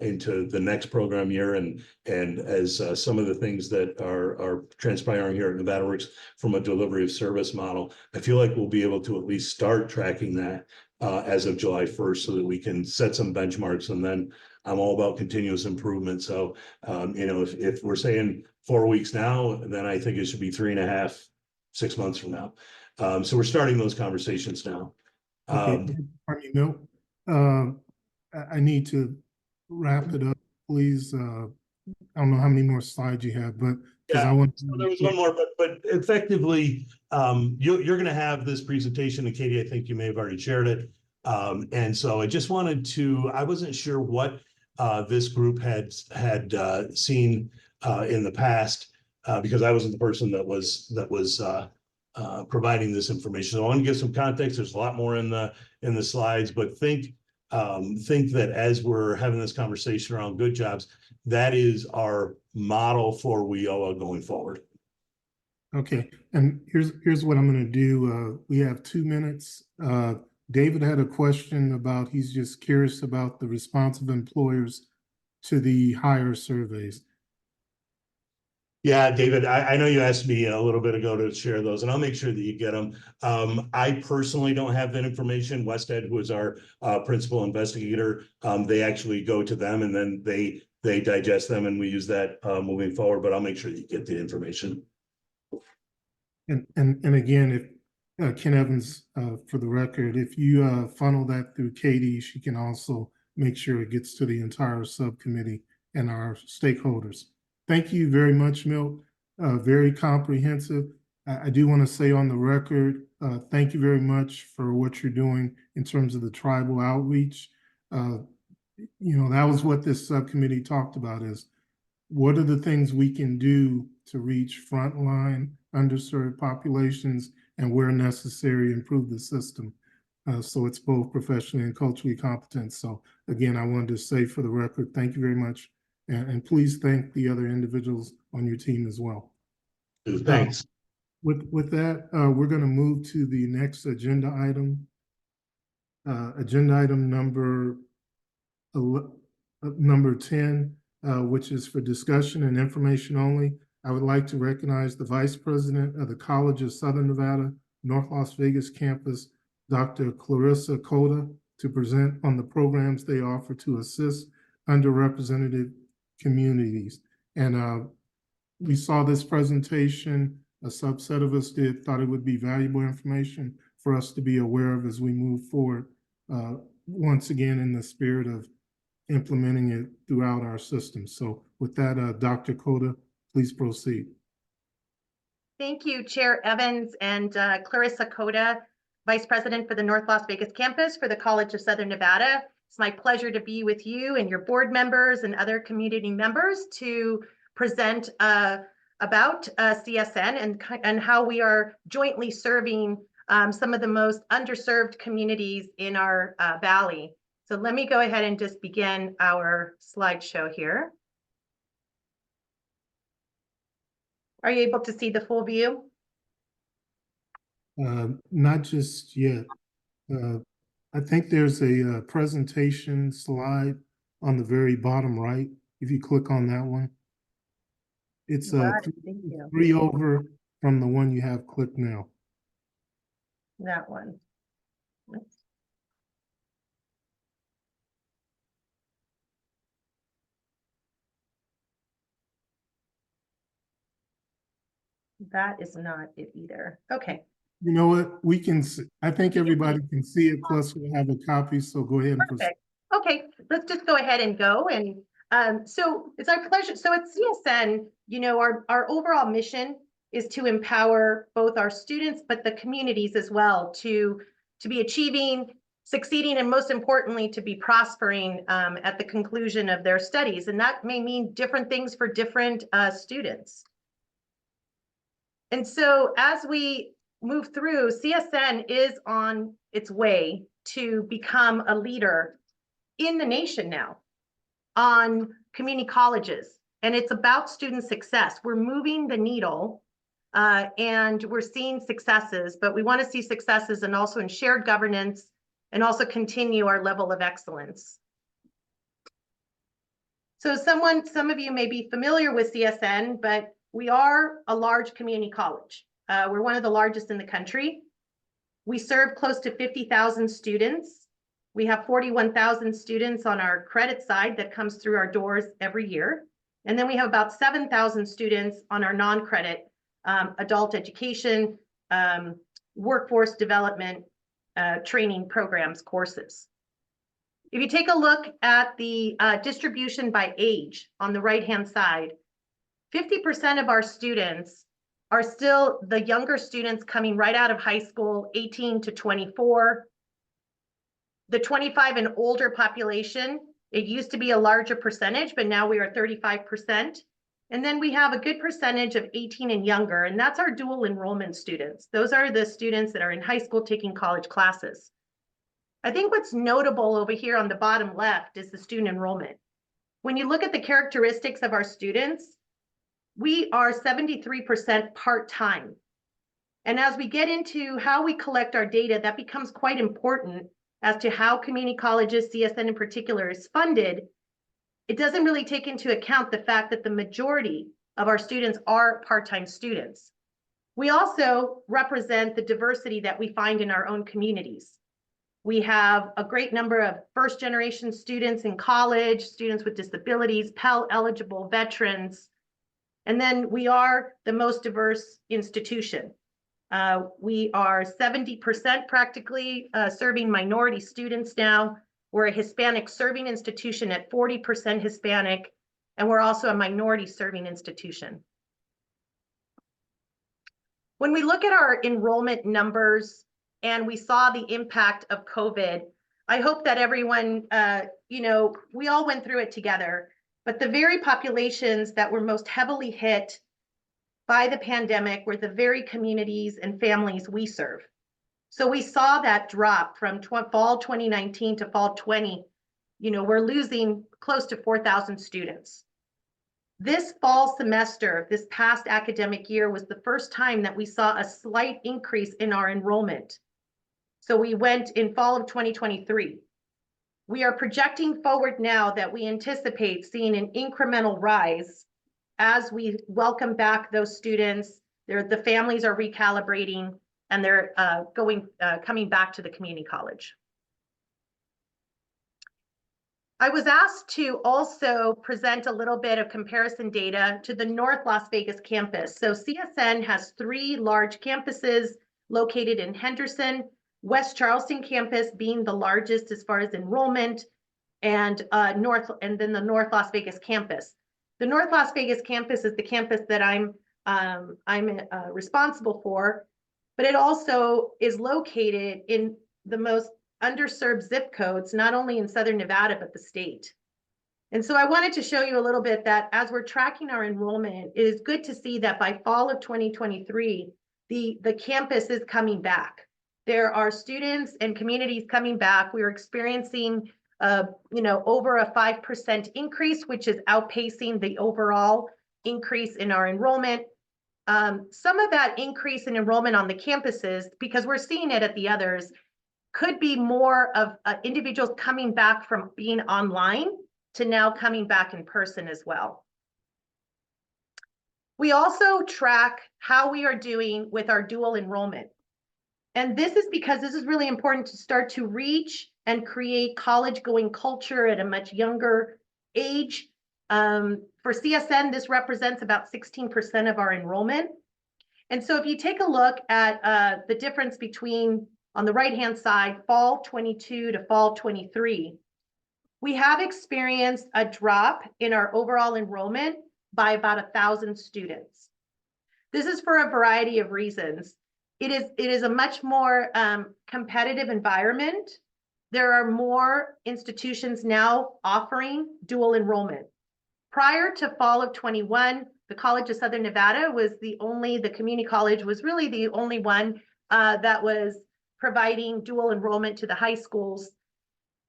into the next program year, and as some of the things that are transpiring here at Nevada Works from a delivery of service model, I feel like we'll be able to at least start tracking that as of July 1st, so that we can set some benchmarks. And then I'm all about continuous improvement. So if we're saying 4 weeks now, then I think it should be 3.5, 6 months from now. So we're starting those conversations now. Okay, pardon me, Milt. I need to wrap it up, please. I don't know how many more slides you have, but because I want. So there was one more, but effectively, you're going to have this presentation, and Katie, I think you may have already shared it. And so I just wanted to. I wasn't sure what this group had seen in the past, because I wasn't the person that was providing this information. So I want to give some context. There's a lot more in the slides, but think that as we're having this conversation around good jobs, that is our model for WIOA going forward. Okay, and here's what I'm going to do. We have 2 minutes. David had a question about, he's just curious about the response of employers to the hire surveys. Yeah, David, I know you asked me a little bit ago to share those, and I'll make sure that you get them. I personally don't have that information. Westhead, who is our principal investigator, they actually go to them, and then they digest them, and we use that moving forward. But I'll make sure that you get the information. And again, if Ken Evans, for the record, if you funnel that through Katie, she can also make sure it gets to the entire subcommittee and our stakeholders. Thank you very much, Milt. Very comprehensive. I do want to say on the record, thank you very much for what you're doing in terms of the tribal outreach. That was what this subcommittee talked about, is what are the things we can do to reach frontline underserved populations, and where necessary, improve the system. So it's both professionally and culturally competent. So again, I wanted to say for the record, thank you very much. And please thank the other individuals on your team as well. Thanks. With that, we're going to move to the next agenda item. Agenda item number 10, which is for discussion and information only. I would like to recognize the Vice President of the College of Southern Nevada, North Las Vegas campus, Dr. Clarissa Coda, to present on the programs they offer to assist underrepresented communities. And we saw this presentation, a subset of us did, thought it would be valuable information for us to be aware of as we move forward, once again, in the spirit of implementing it throughout our system. So with that, Dr. Coda, please proceed. Thank you, Chair Evans, and Clarissa Coda, Vice President for the North Las Vegas campus for the College of Southern Nevada. It's my pleasure to be with you and your board members and other community members to present about CSN and how we are jointly serving some of the most underserved communities in our valley. So let me go ahead and just begin our slideshow here. Are you able to see the full view? Not just yet. I think there's a presentation slide on the very bottom right. If you click on that one, it's three over from the one you have clicked now. That one. Oops. That is not it either. Okay, You know what? We can, I think everybody can see it, plus we'll have a copy, so go ahead and proceed. Perfect. Okay, let's just go ahead and go. And so it's our pleasure. So at CSN, our overall mission is to empower both our students, but the communities as well to be achieving, succeeding, and most importantly, to be prospering at the conclusion of their studies. And that may mean different things for different students. And so as we move through, CSN is on its way to become a leader in the nation now on community colleges. And it's about student success. We're moving the needle and we're seeing successes, but we want to see successes and also in shared governance and also continue our level of excellence. So some of you may be familiar with CSN, but we are a large community college. We're one of the largest in the country. We serve close to 50,000 students. We have 41,000 students on our credit side that comes through our doors every year. And then we have about 7,000 students on our non-credit adult education, workforce development, training programs, courses. If you take a look at the distribution by age on the right-hand side, 50% of our students are still the younger students coming right out of high school, 18 to 24. The 25 and older population, it used to be a larger percentage, but now we are 35%. And then we have a good percentage of 18 and younger, and that's our dual enrollment students. Those are the students that are in high school taking college classes. I think what's notable over here on the bottom left is the student enrollment. When you look at the characteristics of our students, we are 73% part-time. And as we get into how we collect our data, that becomes quite important as to how community colleges, CSN in particular, is funded. It doesn't really take into account the fact that the majority of our students are part-time students. We also represent the diversity that we find in our own communities. We have a great number of first-generation students in college, students with disabilities, Pell eligible veterans, and then we are the most diverse institution. We are 70% practically serving minority students now. We're a Hispanic serving institution at 40% Hispanic, and we're also a minority serving institution. When we look at our enrollment numbers and we saw the impact of COVID, I hope that everyone, we all went through it together, but the very populations that were most heavily hit by the pandemic were the very communities and families we serve. So we saw that drop from fall 2019 to fall 20. We're losing close to 4,000 students. This fall semester, this past academic year, was the first time that we saw a slight increase in our enrollment. So we went in fall of 2023. We are projecting forward now that we anticipate seeing an incremental rise as we welcome back those students. The families are recalibrating and they're coming back to the community college. I was asked to also present a little bit of comparison data to the North Las Vegas campus. So CSN has 3 large campuses located in Henderson, West Charleston campus being the largest as far as enrollment, and then the North Las Vegas campus. The North Las Vegas campus is the campus that I'm responsible for, but it also is located in the most underserved zip codes, not only in Southern Nevada, but the state. And so I wanted to show you a little bit that as we're tracking our enrollment, it is good to see that by fall of 2023, the campus is coming back. There are students and communities coming back. We are experiencing over a 5% increase, which is outpacing the overall increase in our enrollment. Some of that increase in enrollment on the campuses, because we're seeing it at the others, could be more of individuals coming back from being online to now coming back in person as well. We also track how we are doing with our dual enrollment. And this is because this is really important to start to reach and create college-going culture at a much younger age. For CSN, this represents about 16% of our enrollment. And so if you take a look at the difference between, on the right-hand side, fall 22 to fall 23, we have experienced a drop in our overall enrollment by about 1,000 students. This is for a variety of reasons. It is a much more competitive environment. There are more institutions now offering dual enrollment. Prior to fall of 21, the College of Southern Nevada was the community college was really the only one that was providing dual enrollment to the high schools.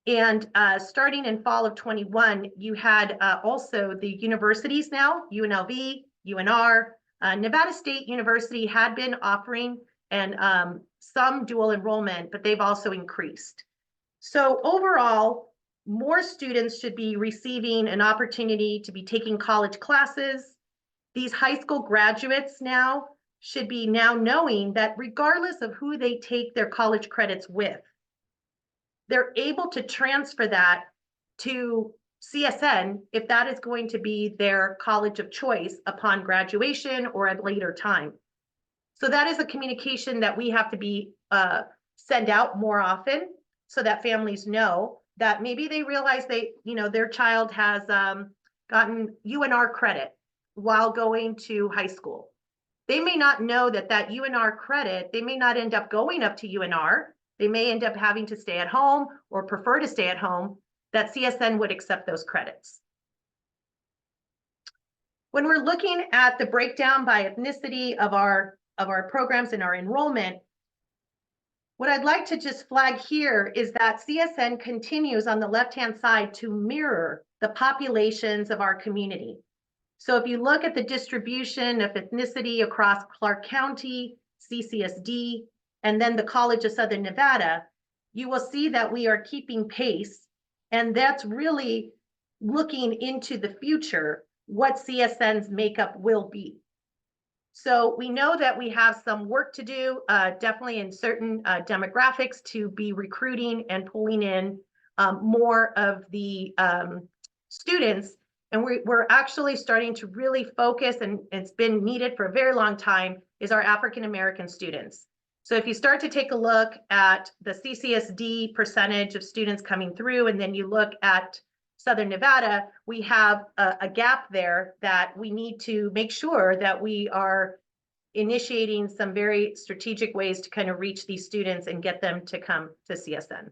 And starting in fall of 21, you had also the universities now, UNLV, UNR, Nevada State University had been offering and some dual enrollment, but they've also increased. So overall, more students should be receiving an opportunity to be taking college classes. These high school graduates now should be now knowing that regardless of who they take their college credits with, they're able to transfer that to CSN if that is going to be their college of choice upon graduation or at later time. So that is a communication that we have to be send out more often so that families know that maybe they realize their child has gotten UNR credit while going to high school. They may not know that UNR credit, they may not end up going up to UNR. They may end up having to stay at home or prefer to stay at home, that CSN would accept those credits. When we're looking at the breakdown by ethnicity of our programs and our enrollment, what I'd like to just flag here is that CSN continues on the left-hand side to mirror the populations of our community. So if you look at the distribution of ethnicity across Clark County, CCSD, and then the College of Southern Nevada, you will see that we are keeping pace. And that's really looking into the future, what CSN's makeup will be. So we know that we have some work to do, definitely in certain demographics, to be recruiting and pulling in more of the students. And we're actually starting to really focus, and it's been needed for a very long time, is our African-American students. So if you start to take a look at the CCSD percentage of students coming through, and then you look at Southern Nevada, we have a gap there that we need to make sure that we are initiating some very strategic ways to kind of reach these students and get them to come to CSN.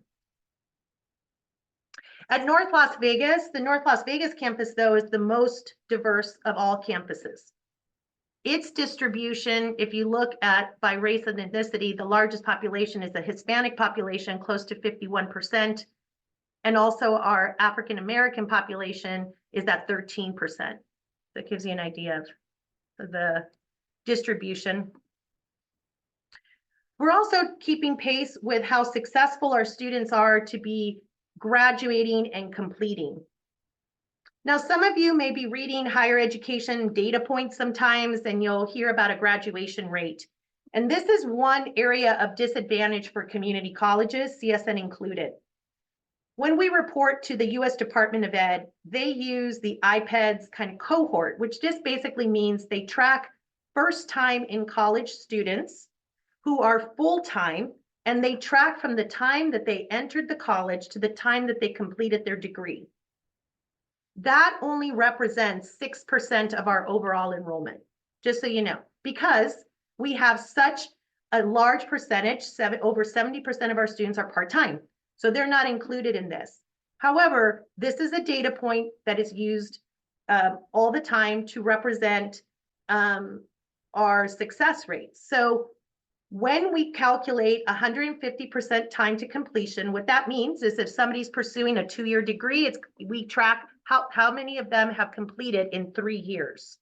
At North Las Vegas, the North Las Vegas campus, though, is the most diverse of all campuses. Its distribution, if you look at by race and ethnicity, the largest population is the Hispanic population, close to 51%. And also our African-American population is at 13%. That gives you an idea of the distribution. We're also keeping pace with how successful our students are to be graduating and completing. Now, some of you may be reading higher education data points sometimes, and you'll hear about a graduation rate. And this is one area of disadvantage for community colleges, CSN included. When we report to the US Department of Ed, they use the IPEDS kind of cohort, which just basically means they track first time in college students who are full-time, and they track from the time that they entered the college to the time that they completed their degree. That only represents 6% of our overall enrollment, just so you know, because we have such a large percentage, over 70% of our students are part-time. So they're not included in this. However, this is a data point that is used all the time to represent our success rates. So when we calculate 150% time to completion, what that means is if somebody's pursuing a 2-year degree, we track how many of them have completed in 3 years.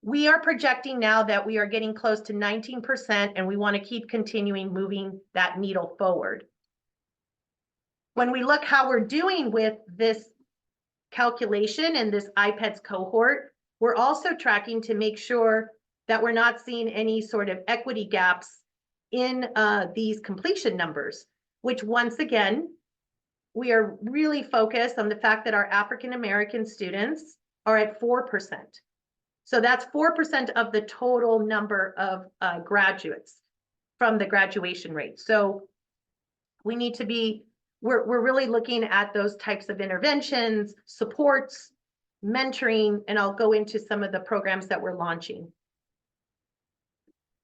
We are projecting now that we are getting close to 19%, and we want to keep continuing moving that needle forward. When we look how we're doing with this calculation and this IPEDS cohort, we're also tracking to make sure that we're not seeing any sort of equity gaps in these completion numbers, which once again, we are really focused on the fact that our African-American students are at 4%. So that's 4% of the total number of graduates from the graduation rate. So we need to be, we're really looking at those types of interventions, supports, mentoring, and I'll go into some of the programs that we're launching.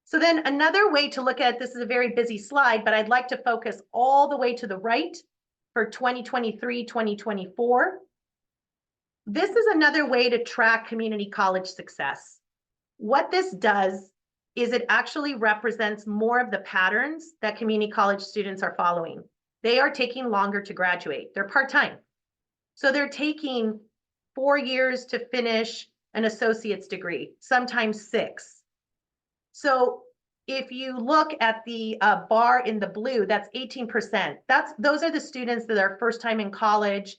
So then another way to look at this is a very busy slide, but I'd like to focus all the way to the right for 2023, 2024. This is another way to track community college success. What this does is it actually represents more of the patterns that community college students are following. They are taking longer to graduate. They're part-time. So they're taking 4 years to finish an associate's degree, sometimes 6. So if you look at the bar in the blue, that's 18%. Those are the students that are first time in college,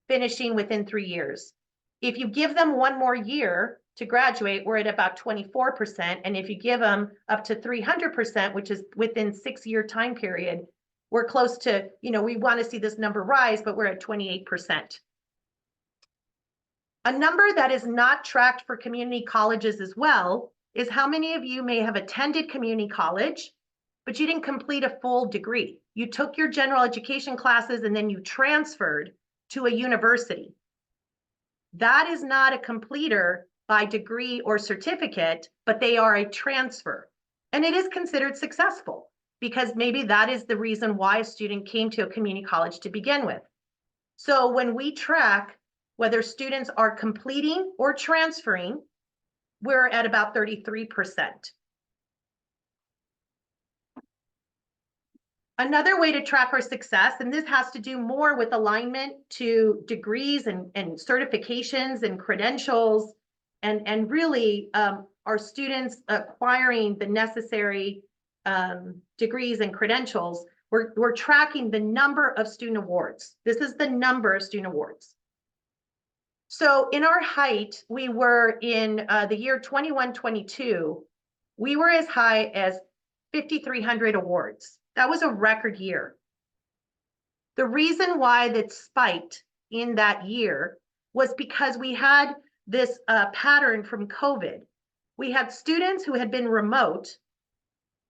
finishing within 3 years. If you give them 1 more year to graduate, we're at about 24%. And if you give them up to 300%, which is within 6-year time period, we're close to, we want to see this number rise, but we're at 28%. A number that is not tracked for community colleges as well is how many of you may have attended community college, but you didn't complete a full degree. You took your general education classes and then you transferred to a university. That is not a completer by degree or certificate, but they are a transfer. And it is considered successful because maybe that is the reason why a student came to a community college to begin with. So when we track whether students are completing or transferring, we're at about 33%. Another way to track our success, and this has to do more with alignment to degrees and certifications and credentials, and really our students acquiring the necessary degrees and credentials. We're tracking the number of student awards. This is the number of student awards. So in our height, we were in the year 21-22, we were as high as 5,300 awards. That was a record year. The reason why that spiked in that year was because we had this pattern from COVID. We had students who had been remote,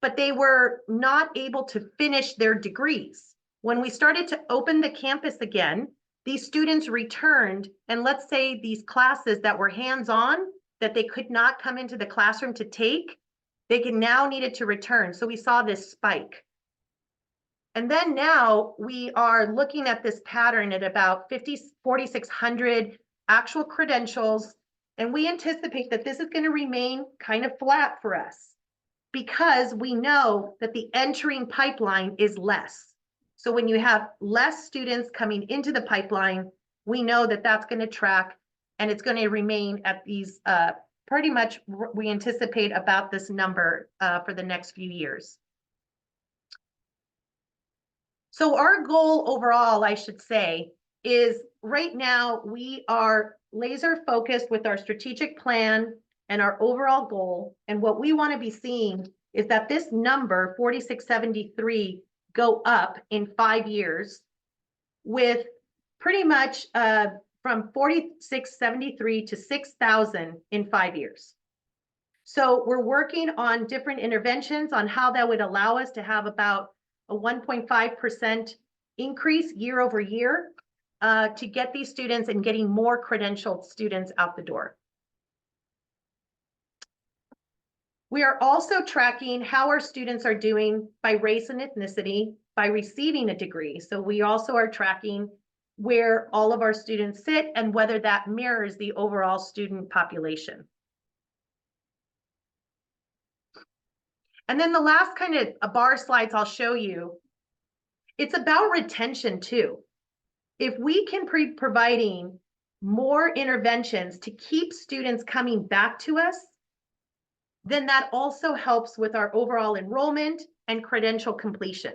but they were not able to finish their degrees. When we started to open the campus again, these students returned, and let's say these classes that were hands-on, that they could not come into the classroom to take, they now needed to return. So we saw this spike. And then now we are looking at this pattern at about 4,600 actual credentials. And we anticipate that this is going to remain kind of flat for us because we know that the entering pipeline is less. So when you have less students coming into the pipeline, we know that that's going to track and it's going to remain at these pretty much, we anticipate about this number for the next few years. So our goal overall, I should say, is right now we are laser focused with our strategic plan and our overall goal. And what we want to be seeing is that this number 4,673 go up in 5 years, with pretty much from 4,673 to 6,000 in 5 years. So we're working on different interventions on how that would allow us to have about a 1.5% increase year over year to get these students and getting more credentialed students out the door. We are also tracking how our students are doing by race and ethnicity by receiving a degree. So we also are tracking where all of our students sit and whether that mirrors the overall student population. And then the last kind of bar slides I'll show you, it's about retention too. If we can be providing more interventions to keep students coming back to us, then that also helps with our overall enrollment and credential completion.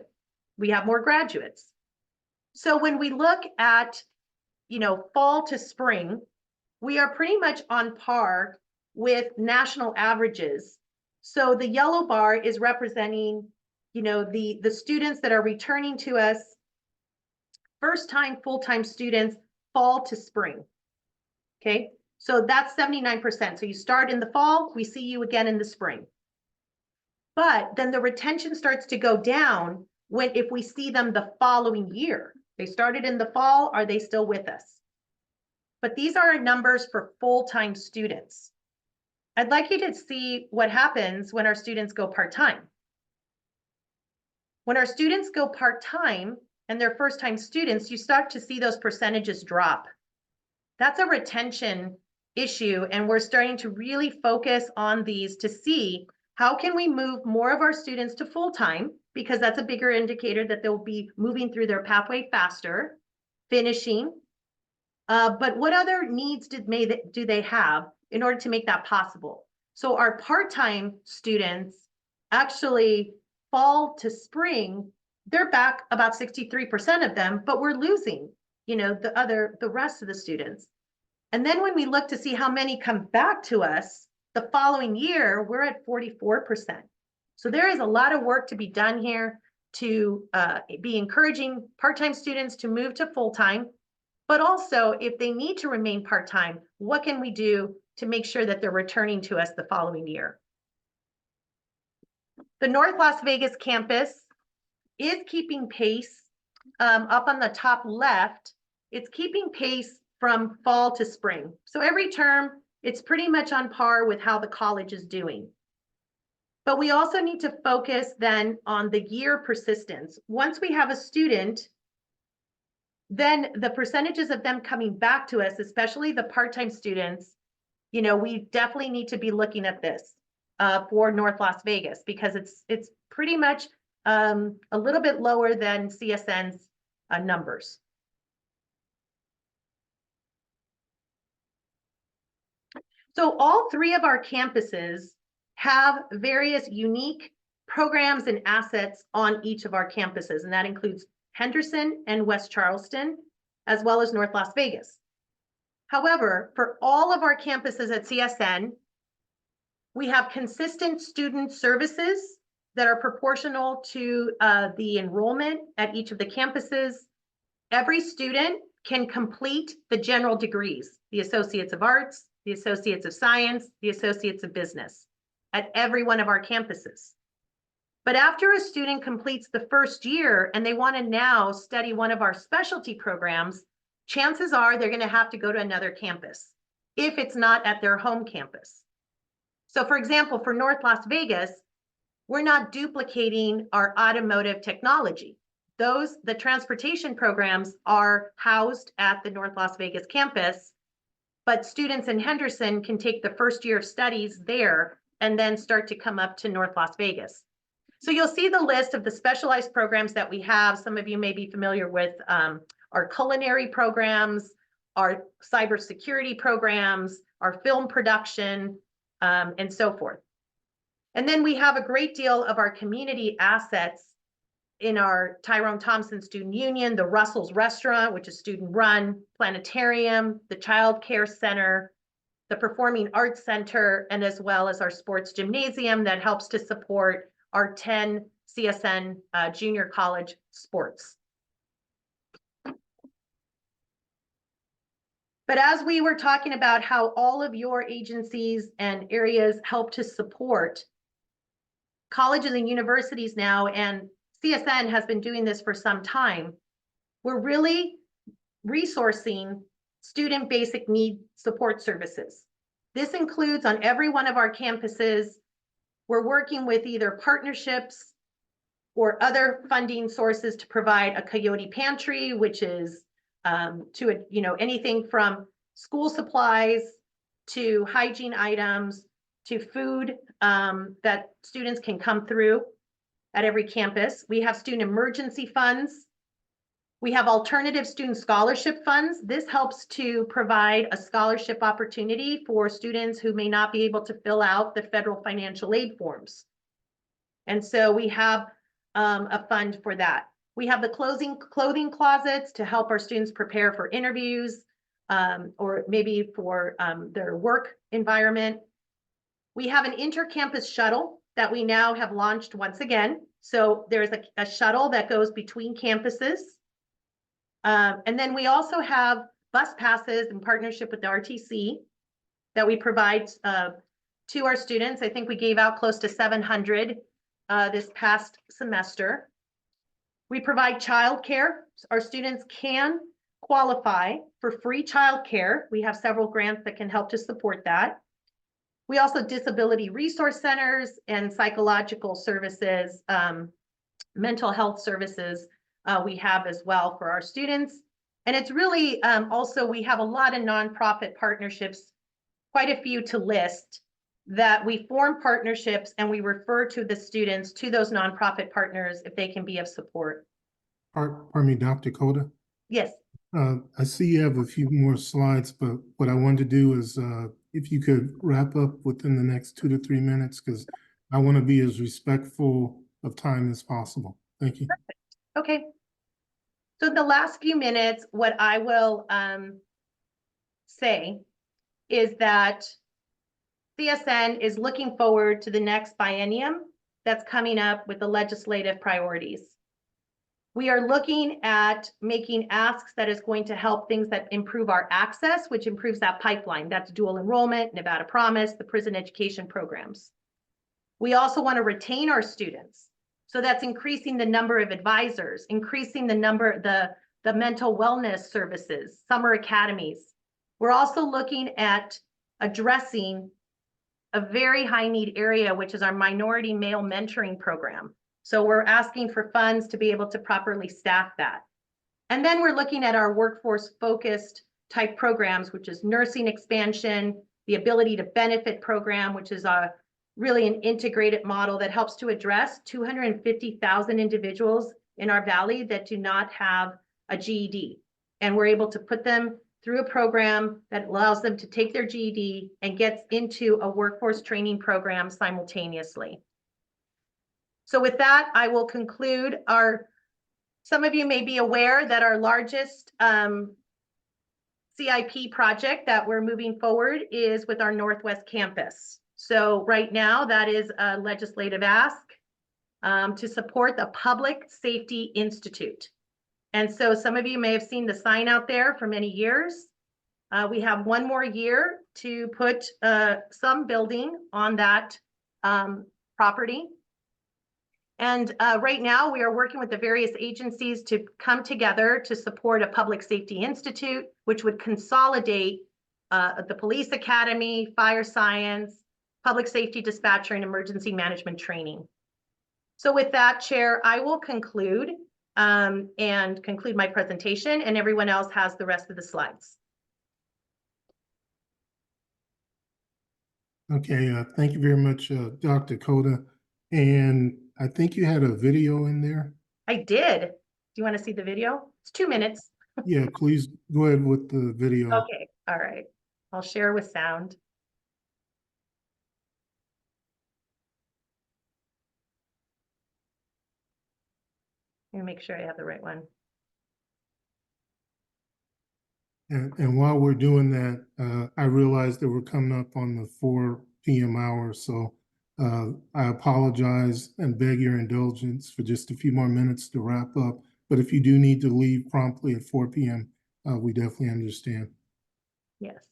We have more graduates. So when we look at, fall to spring, we are pretty much on par with national averages. So the yellow bar is representing, the students that are returning to us, first-time, full-time students, fall to spring. Okay, So that's 79%. So you start in the fall, we see you again in the spring. But then the retention starts to go down if we see them the following year. They started in the fall, are they still with us? But these are our numbers for full-time students. I'd like you to see what happens when our students go part-time. When our students go part-time and they're first-time students, you start to see those percentages drop. That's a retention issue, and we're starting to really focus on these to see how can we move more of our students to full-time, because that's a bigger indicator that they'll be moving through their pathway faster, finishing. But what other needs do they have in order to make that possible? So our part-time students actually fall to spring, they're back about 63% of them, but we're losing, the rest of the students. And then when we look to see how many come back to us the following year, we're at 44%. So there is a lot of work to be done here to be encouraging part-time students to move to full-time, but also if they need to remain part-time, what can we do to make sure that they're returning to us the following year? The North Las Vegas campus is keeping pace. Up on the top left, it's keeping pace from fall to spring. So every term, it's pretty much on par with how the college is doing. But we also need to focus then on the year persistence. Once we have a student, then the percentages of them coming back to us, especially the part-time students, we definitely need to be looking at this for North Las Vegas, because it's pretty much a little bit lower than CSN's numbers. So all three of our campuses have various unique programs and assets on each of our campuses, and that includes Henderson and West Charleston, as well as North Las Vegas. However, for all of our campuses at CSN, we have consistent student services that are proportional to the enrollment at each of the campuses. Every student can complete the general degrees, the Associates of Arts, the Associates of Science, the Associates of Business at every one of our campuses. But after a student completes the first year and they want to now study one of our specialty programs, chances are they're going to have to go to another campus if it's not at their home campus. So for example, for North Las Vegas, we're not duplicating our automotive technology. The transportation programs are housed at the North Las Vegas campus, but students in Henderson can take the first year of studies there and then start to come up to North Las Vegas. So you'll see the list of the specialized programs that we have. Some of you may be familiar with our culinary programs, our cybersecurity programs, our film production, and so forth. And then we have a great deal of our community assets in our Tyrone Thompson Student Union, the Russell's Restaurant, which is student run, planetarium, the Child Care Center, the Performing Arts Center, and as well as our sports gymnasium that helps to support our 10 CSN junior college sports. But as we were talking about how all of your agencies and areas help to support colleges and universities now, and CSN has been doing this for some time, we're really resourcing student basic need support services. This includes on every one of our campuses, we're working with either partnerships or other funding sources to provide a Coyote Pantry, which is anything from school supplies to hygiene items to food that students can come through at every campus. We have student emergency funds. We have alternative student scholarship funds. This helps to provide a scholarship opportunity for students who may not be able to fill out the federal financial aid forms. And so we have a fund for that. We have the clothing closets to help our students prepare for interviews or maybe for their work environment. We have an inter-campus shuttle that we now have launched once again. So there's a shuttle that goes between campuses. And then we also have bus passes in partnership with the RTC that we provide to our students. I think we gave out close to 700 this past semester. We provide childcare. Our students can qualify for free childcare. We have several grants that can help to support that. We also disability resource centers and psychological services, mental health services we have as well for our students. And it's really also, we have a lot of nonprofit partnerships, quite a few to list, that we form partnerships and we refer to the students to those nonprofit partners if they can be of support. Pardon me, Dr. Coda. Yes. I see you have a few more slides, but what I wanted to do is if you could wrap up within the next 2 to 3 minutes, because I want to be as respectful of time as possible. Thank you. Perfect. Okay. So the last few minutes, what I will say is that CSN is looking forward to the next biennium that's coming up with the legislative priorities. We are looking at making asks that is going to help things that improve our access, which improves that pipeline. That's dual enrollment, Nevada Promise, the prison education programs. We also want to retain our students. So that's increasing the number of advisors, increasing the number, the mental wellness services, summer academies. We're also looking at addressing a very high need area, which is our minority male mentoring program. So we're asking for funds to be able to properly staff that. And then we're looking at our workforce focused type programs, which is nursing expansion, the ability to benefit program, which is really an integrated model that helps to address 250,000 individuals in our valley that do not have a GED. And we're able to put them through a program that allows them to take their GED and gets into a workforce training program simultaneously. So with that, I will conclude some of you may be aware that our largest CIP project that we're moving forward is with our Northwest campus. So right now that is a legislative ask to support the Public Safety Institute. And so some of you may have seen the sign out there for many years. We have one more year to put some building on that property. And right now we are working with the various agencies to come together to support a Public Safety Institute, which would consolidate the police academy, fire science, public safety dispatcher, and emergency management training. So with that, Chair, I will conclude and conclude my presentation, and everyone else has the rest of the slides. Okay, thank you very much, Dr. Coda. And I think you had a video in there. I did. Do you want to see the video? It's 2 minutes. Yeah, please go ahead with the video. Okay, all right. I'll share with sound. Let me make sure I have the right one. And while we're doing that, I realized that we're coming up on the 4 p.m. hour, so I apologize and beg your indulgence for just a few more minutes to wrap up. But if you do need to leave promptly at 4 p.m., we definitely understand. Yes.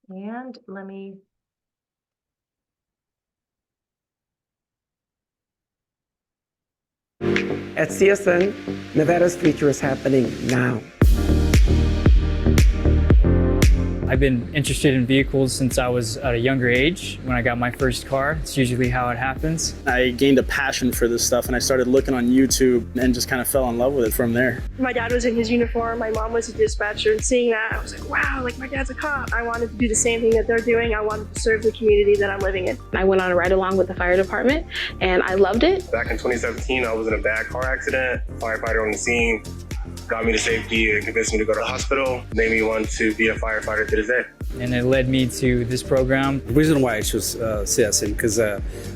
And let me. At CSN, Nevada's future is happening now. I've been interested in vehicles since I was at a younger age. When I got my first car, it's usually how it happens. I gained a passion for this stuff and I started looking on YouTube and just kind of fell in love with it from there. My dad was in his uniform, my mom was a dispatcher, and seeing that, I was like, wow, like my dad's a cop. I wanted to do the same thing that they're doing. I wanted to serve the community that I'm living in. I went on a ride along with the fire department and I loved it. Back in 2017, I was in a bad car accident. Firefighter on the scene got me to safety and convinced me to go to the hospital. Made me want to be a firefighter to this day. and it led me to this program. The reason why I chose CSN because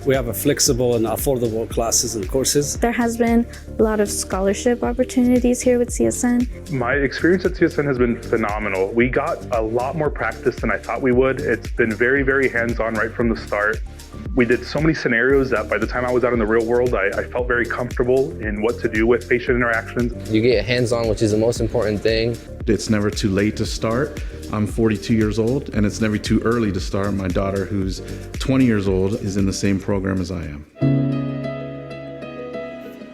we have a flexible and affordable classes and courses. There has been a lot of scholarship opportunities here with CSN. My experience at CSN has been phenomenal. We got a lot more practice than I thought we would. It's been very, very hands-on right from the start. We did so many scenarios that by the time I was out in the real world, I felt very comfortable in what to do with patient interactions. You get hands-on, which is the most important thing. It's never too late to start. I'm 42 years old, and it's never too early to start. My daughter, who's 20 years old, is in the same program as I am.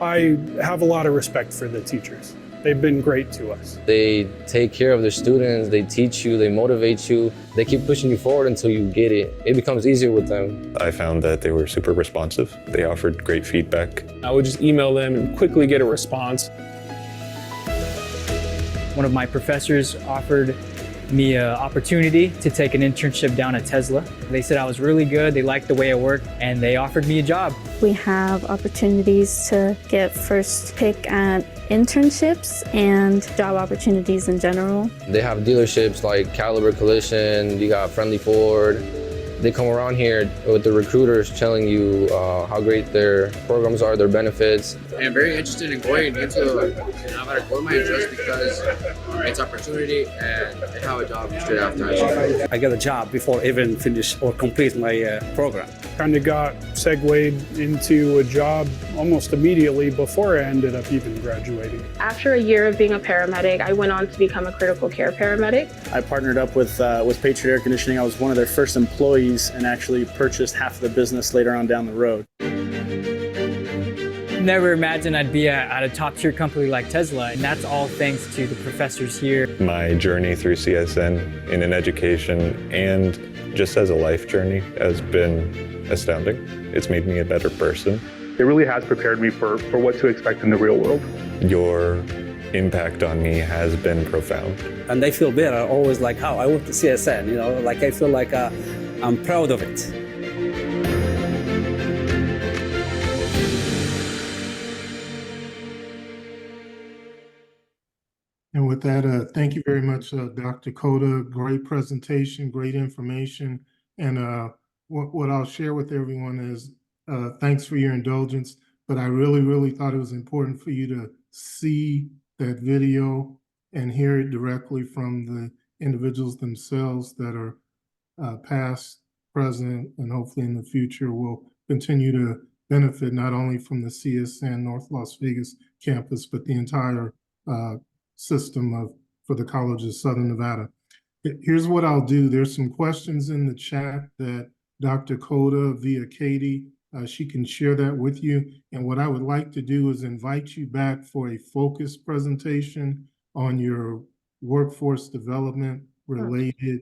I have a lot of respect for the teachers. They've been great to us. They take care of their students, they teach you, they motivate you, they keep pushing you forward until you get it. It becomes easier with them. I found that they were super responsive. They offered great feedback. I would just email them and quickly get a response. One of my professors offered me an opportunity to take an internship down at Tesla. They said I was really good, they liked the way I worked, and they offered me a job. We have opportunities to get first pick at internships and job opportunities in general. They have dealerships like Caliber Collision, you got Friendly Ford. They come around here with the recruiters telling you how great their programs are, their benefits. I'm very interested in going into Nevada Gold Mine just because it's opportunity and I have a job straight after I got a job before even finish or complete my program. Kind of got segued into a job almost immediately before I ended up even graduating. After a year of being a paramedic, I went on to become a critical care paramedic. I partnered up with Patriot Air Conditioning. I was one of their first employees and actually purchased half of the business later on down the road. Never imagined I'd be at a top tier company like Tesla, and that's all thanks to the professors here. My journey through CSN in an education and just as a life journey has been astounding. It's made me a better person. It really has prepared me for what to expect in the real world. Your impact on me has been profound. And I feel better always like, how I went to CSN, you know, like I feel like I'm proud of it. And with that, thank you very much, Dr. Coda. Great presentation, great information. And what I'll share with everyone is thanks for your indulgence, but I really thought it was important for you to see that video and hear it directly from the individuals themselves that are past, present, and hopefully in the future will continue to benefit not only from the CSN North Las Vegas campus, but the entire system for the College of Southern Nevada. Here's what I'll do. There's some questions in the chat that Dr. Coda via Katie, she can share that with you. And what I would like to do is invite you back for a focused presentation on your workforce development related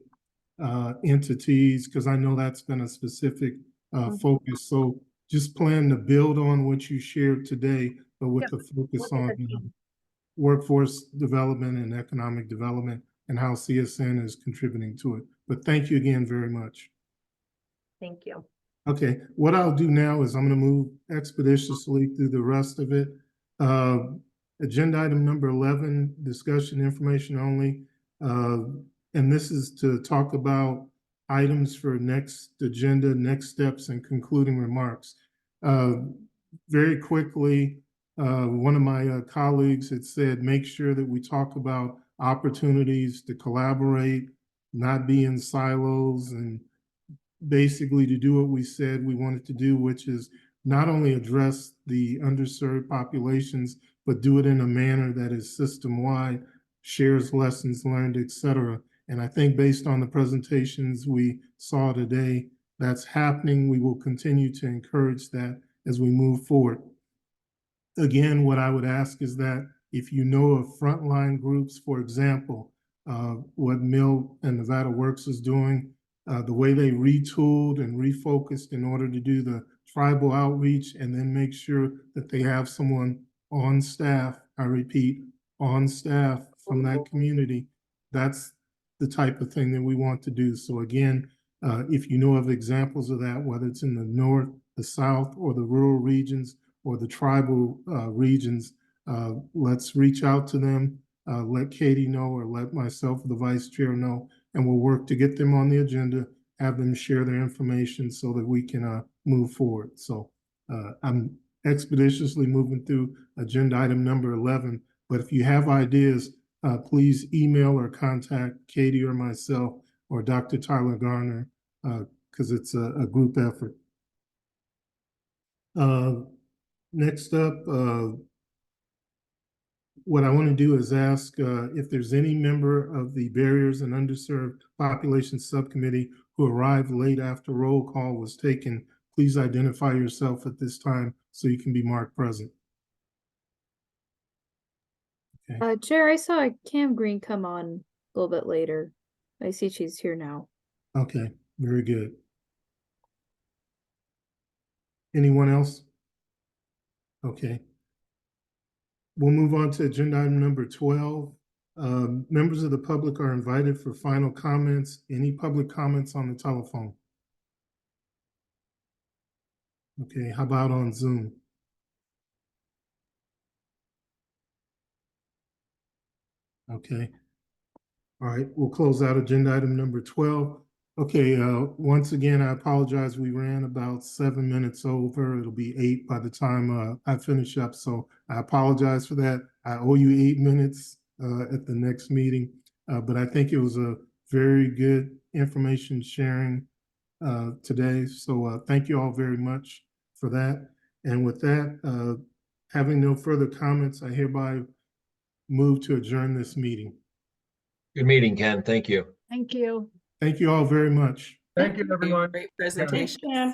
entities, because I know that's been a specific focus. So just plan to build on what you shared today, but with the focus on workforce development and economic development and how CSN is contributing to it. But thank you again very much. Thank you. Okay, what I'll do now is I'm going to move expeditiously through the rest of it. Agenda item number 11, discussion information only. And this is to talk about items for next agenda, next steps, and concluding remarks. Very quickly, one of my colleagues had said, make sure that we talk about opportunities to collaborate, not be in silos, and basically to do what we said we wanted to do, which is not only address the underserved populations, but do it in a manner that is system-wide, shares lessons learned, et cetera. And I think based on the presentations we saw today, that's happening. We will continue to encourage that as we move forward. Again, what I would ask is that if you know of frontline groups, for example, what Mill and Nevada Works is doing, the way they retooled and refocused in order to do the tribal outreach and then make sure that they have someone on staff, I repeat, on staff from that community, that's the type of thing that we want to do. So again, if you know of examples of that, whether it's in the north, the south, or the rural regions, or the tribal regions, let's reach out to them, let Katie know, or let myself, the vice chair, know, and we'll work to get them on the agenda, have them share their information so that we can move forward. So I'm expeditiously moving through agenda item number 11, but if you have ideas, please email or contact Katie or myself or Dr. Tyler Garner, because it's a group effort. Next up, what I want to do is ask if there's any member of the Barriers and Underserved Population Subcommittee who arrived late after roll call was taken. Please identify yourself at this time so you can be marked present. Okay. Chair, I saw Cam Green come on a little bit later. I see she's here now. Okay, very good. Anyone else? Okay. We'll move on to agenda item number 12. Members of the public are invited for final comments. Any public comments on the telephone? Okay, how about on Zoom? Okay. All right, we'll close out agenda item number 12. Okay, once again, I apologize. We ran about 7 minutes over. It'll be 8 by the time I finish up. So I apologize for that. I owe you 8 minutes at the next meeting. But I think it was a very good information sharing today. So thank you all very much for that. And with that, having no further comments, I hereby move to adjourn this meeting. Good meeting, Ken. Thank you. Thank you. Thank you all very much. Thank you, everyone. Great presentation. Yeah.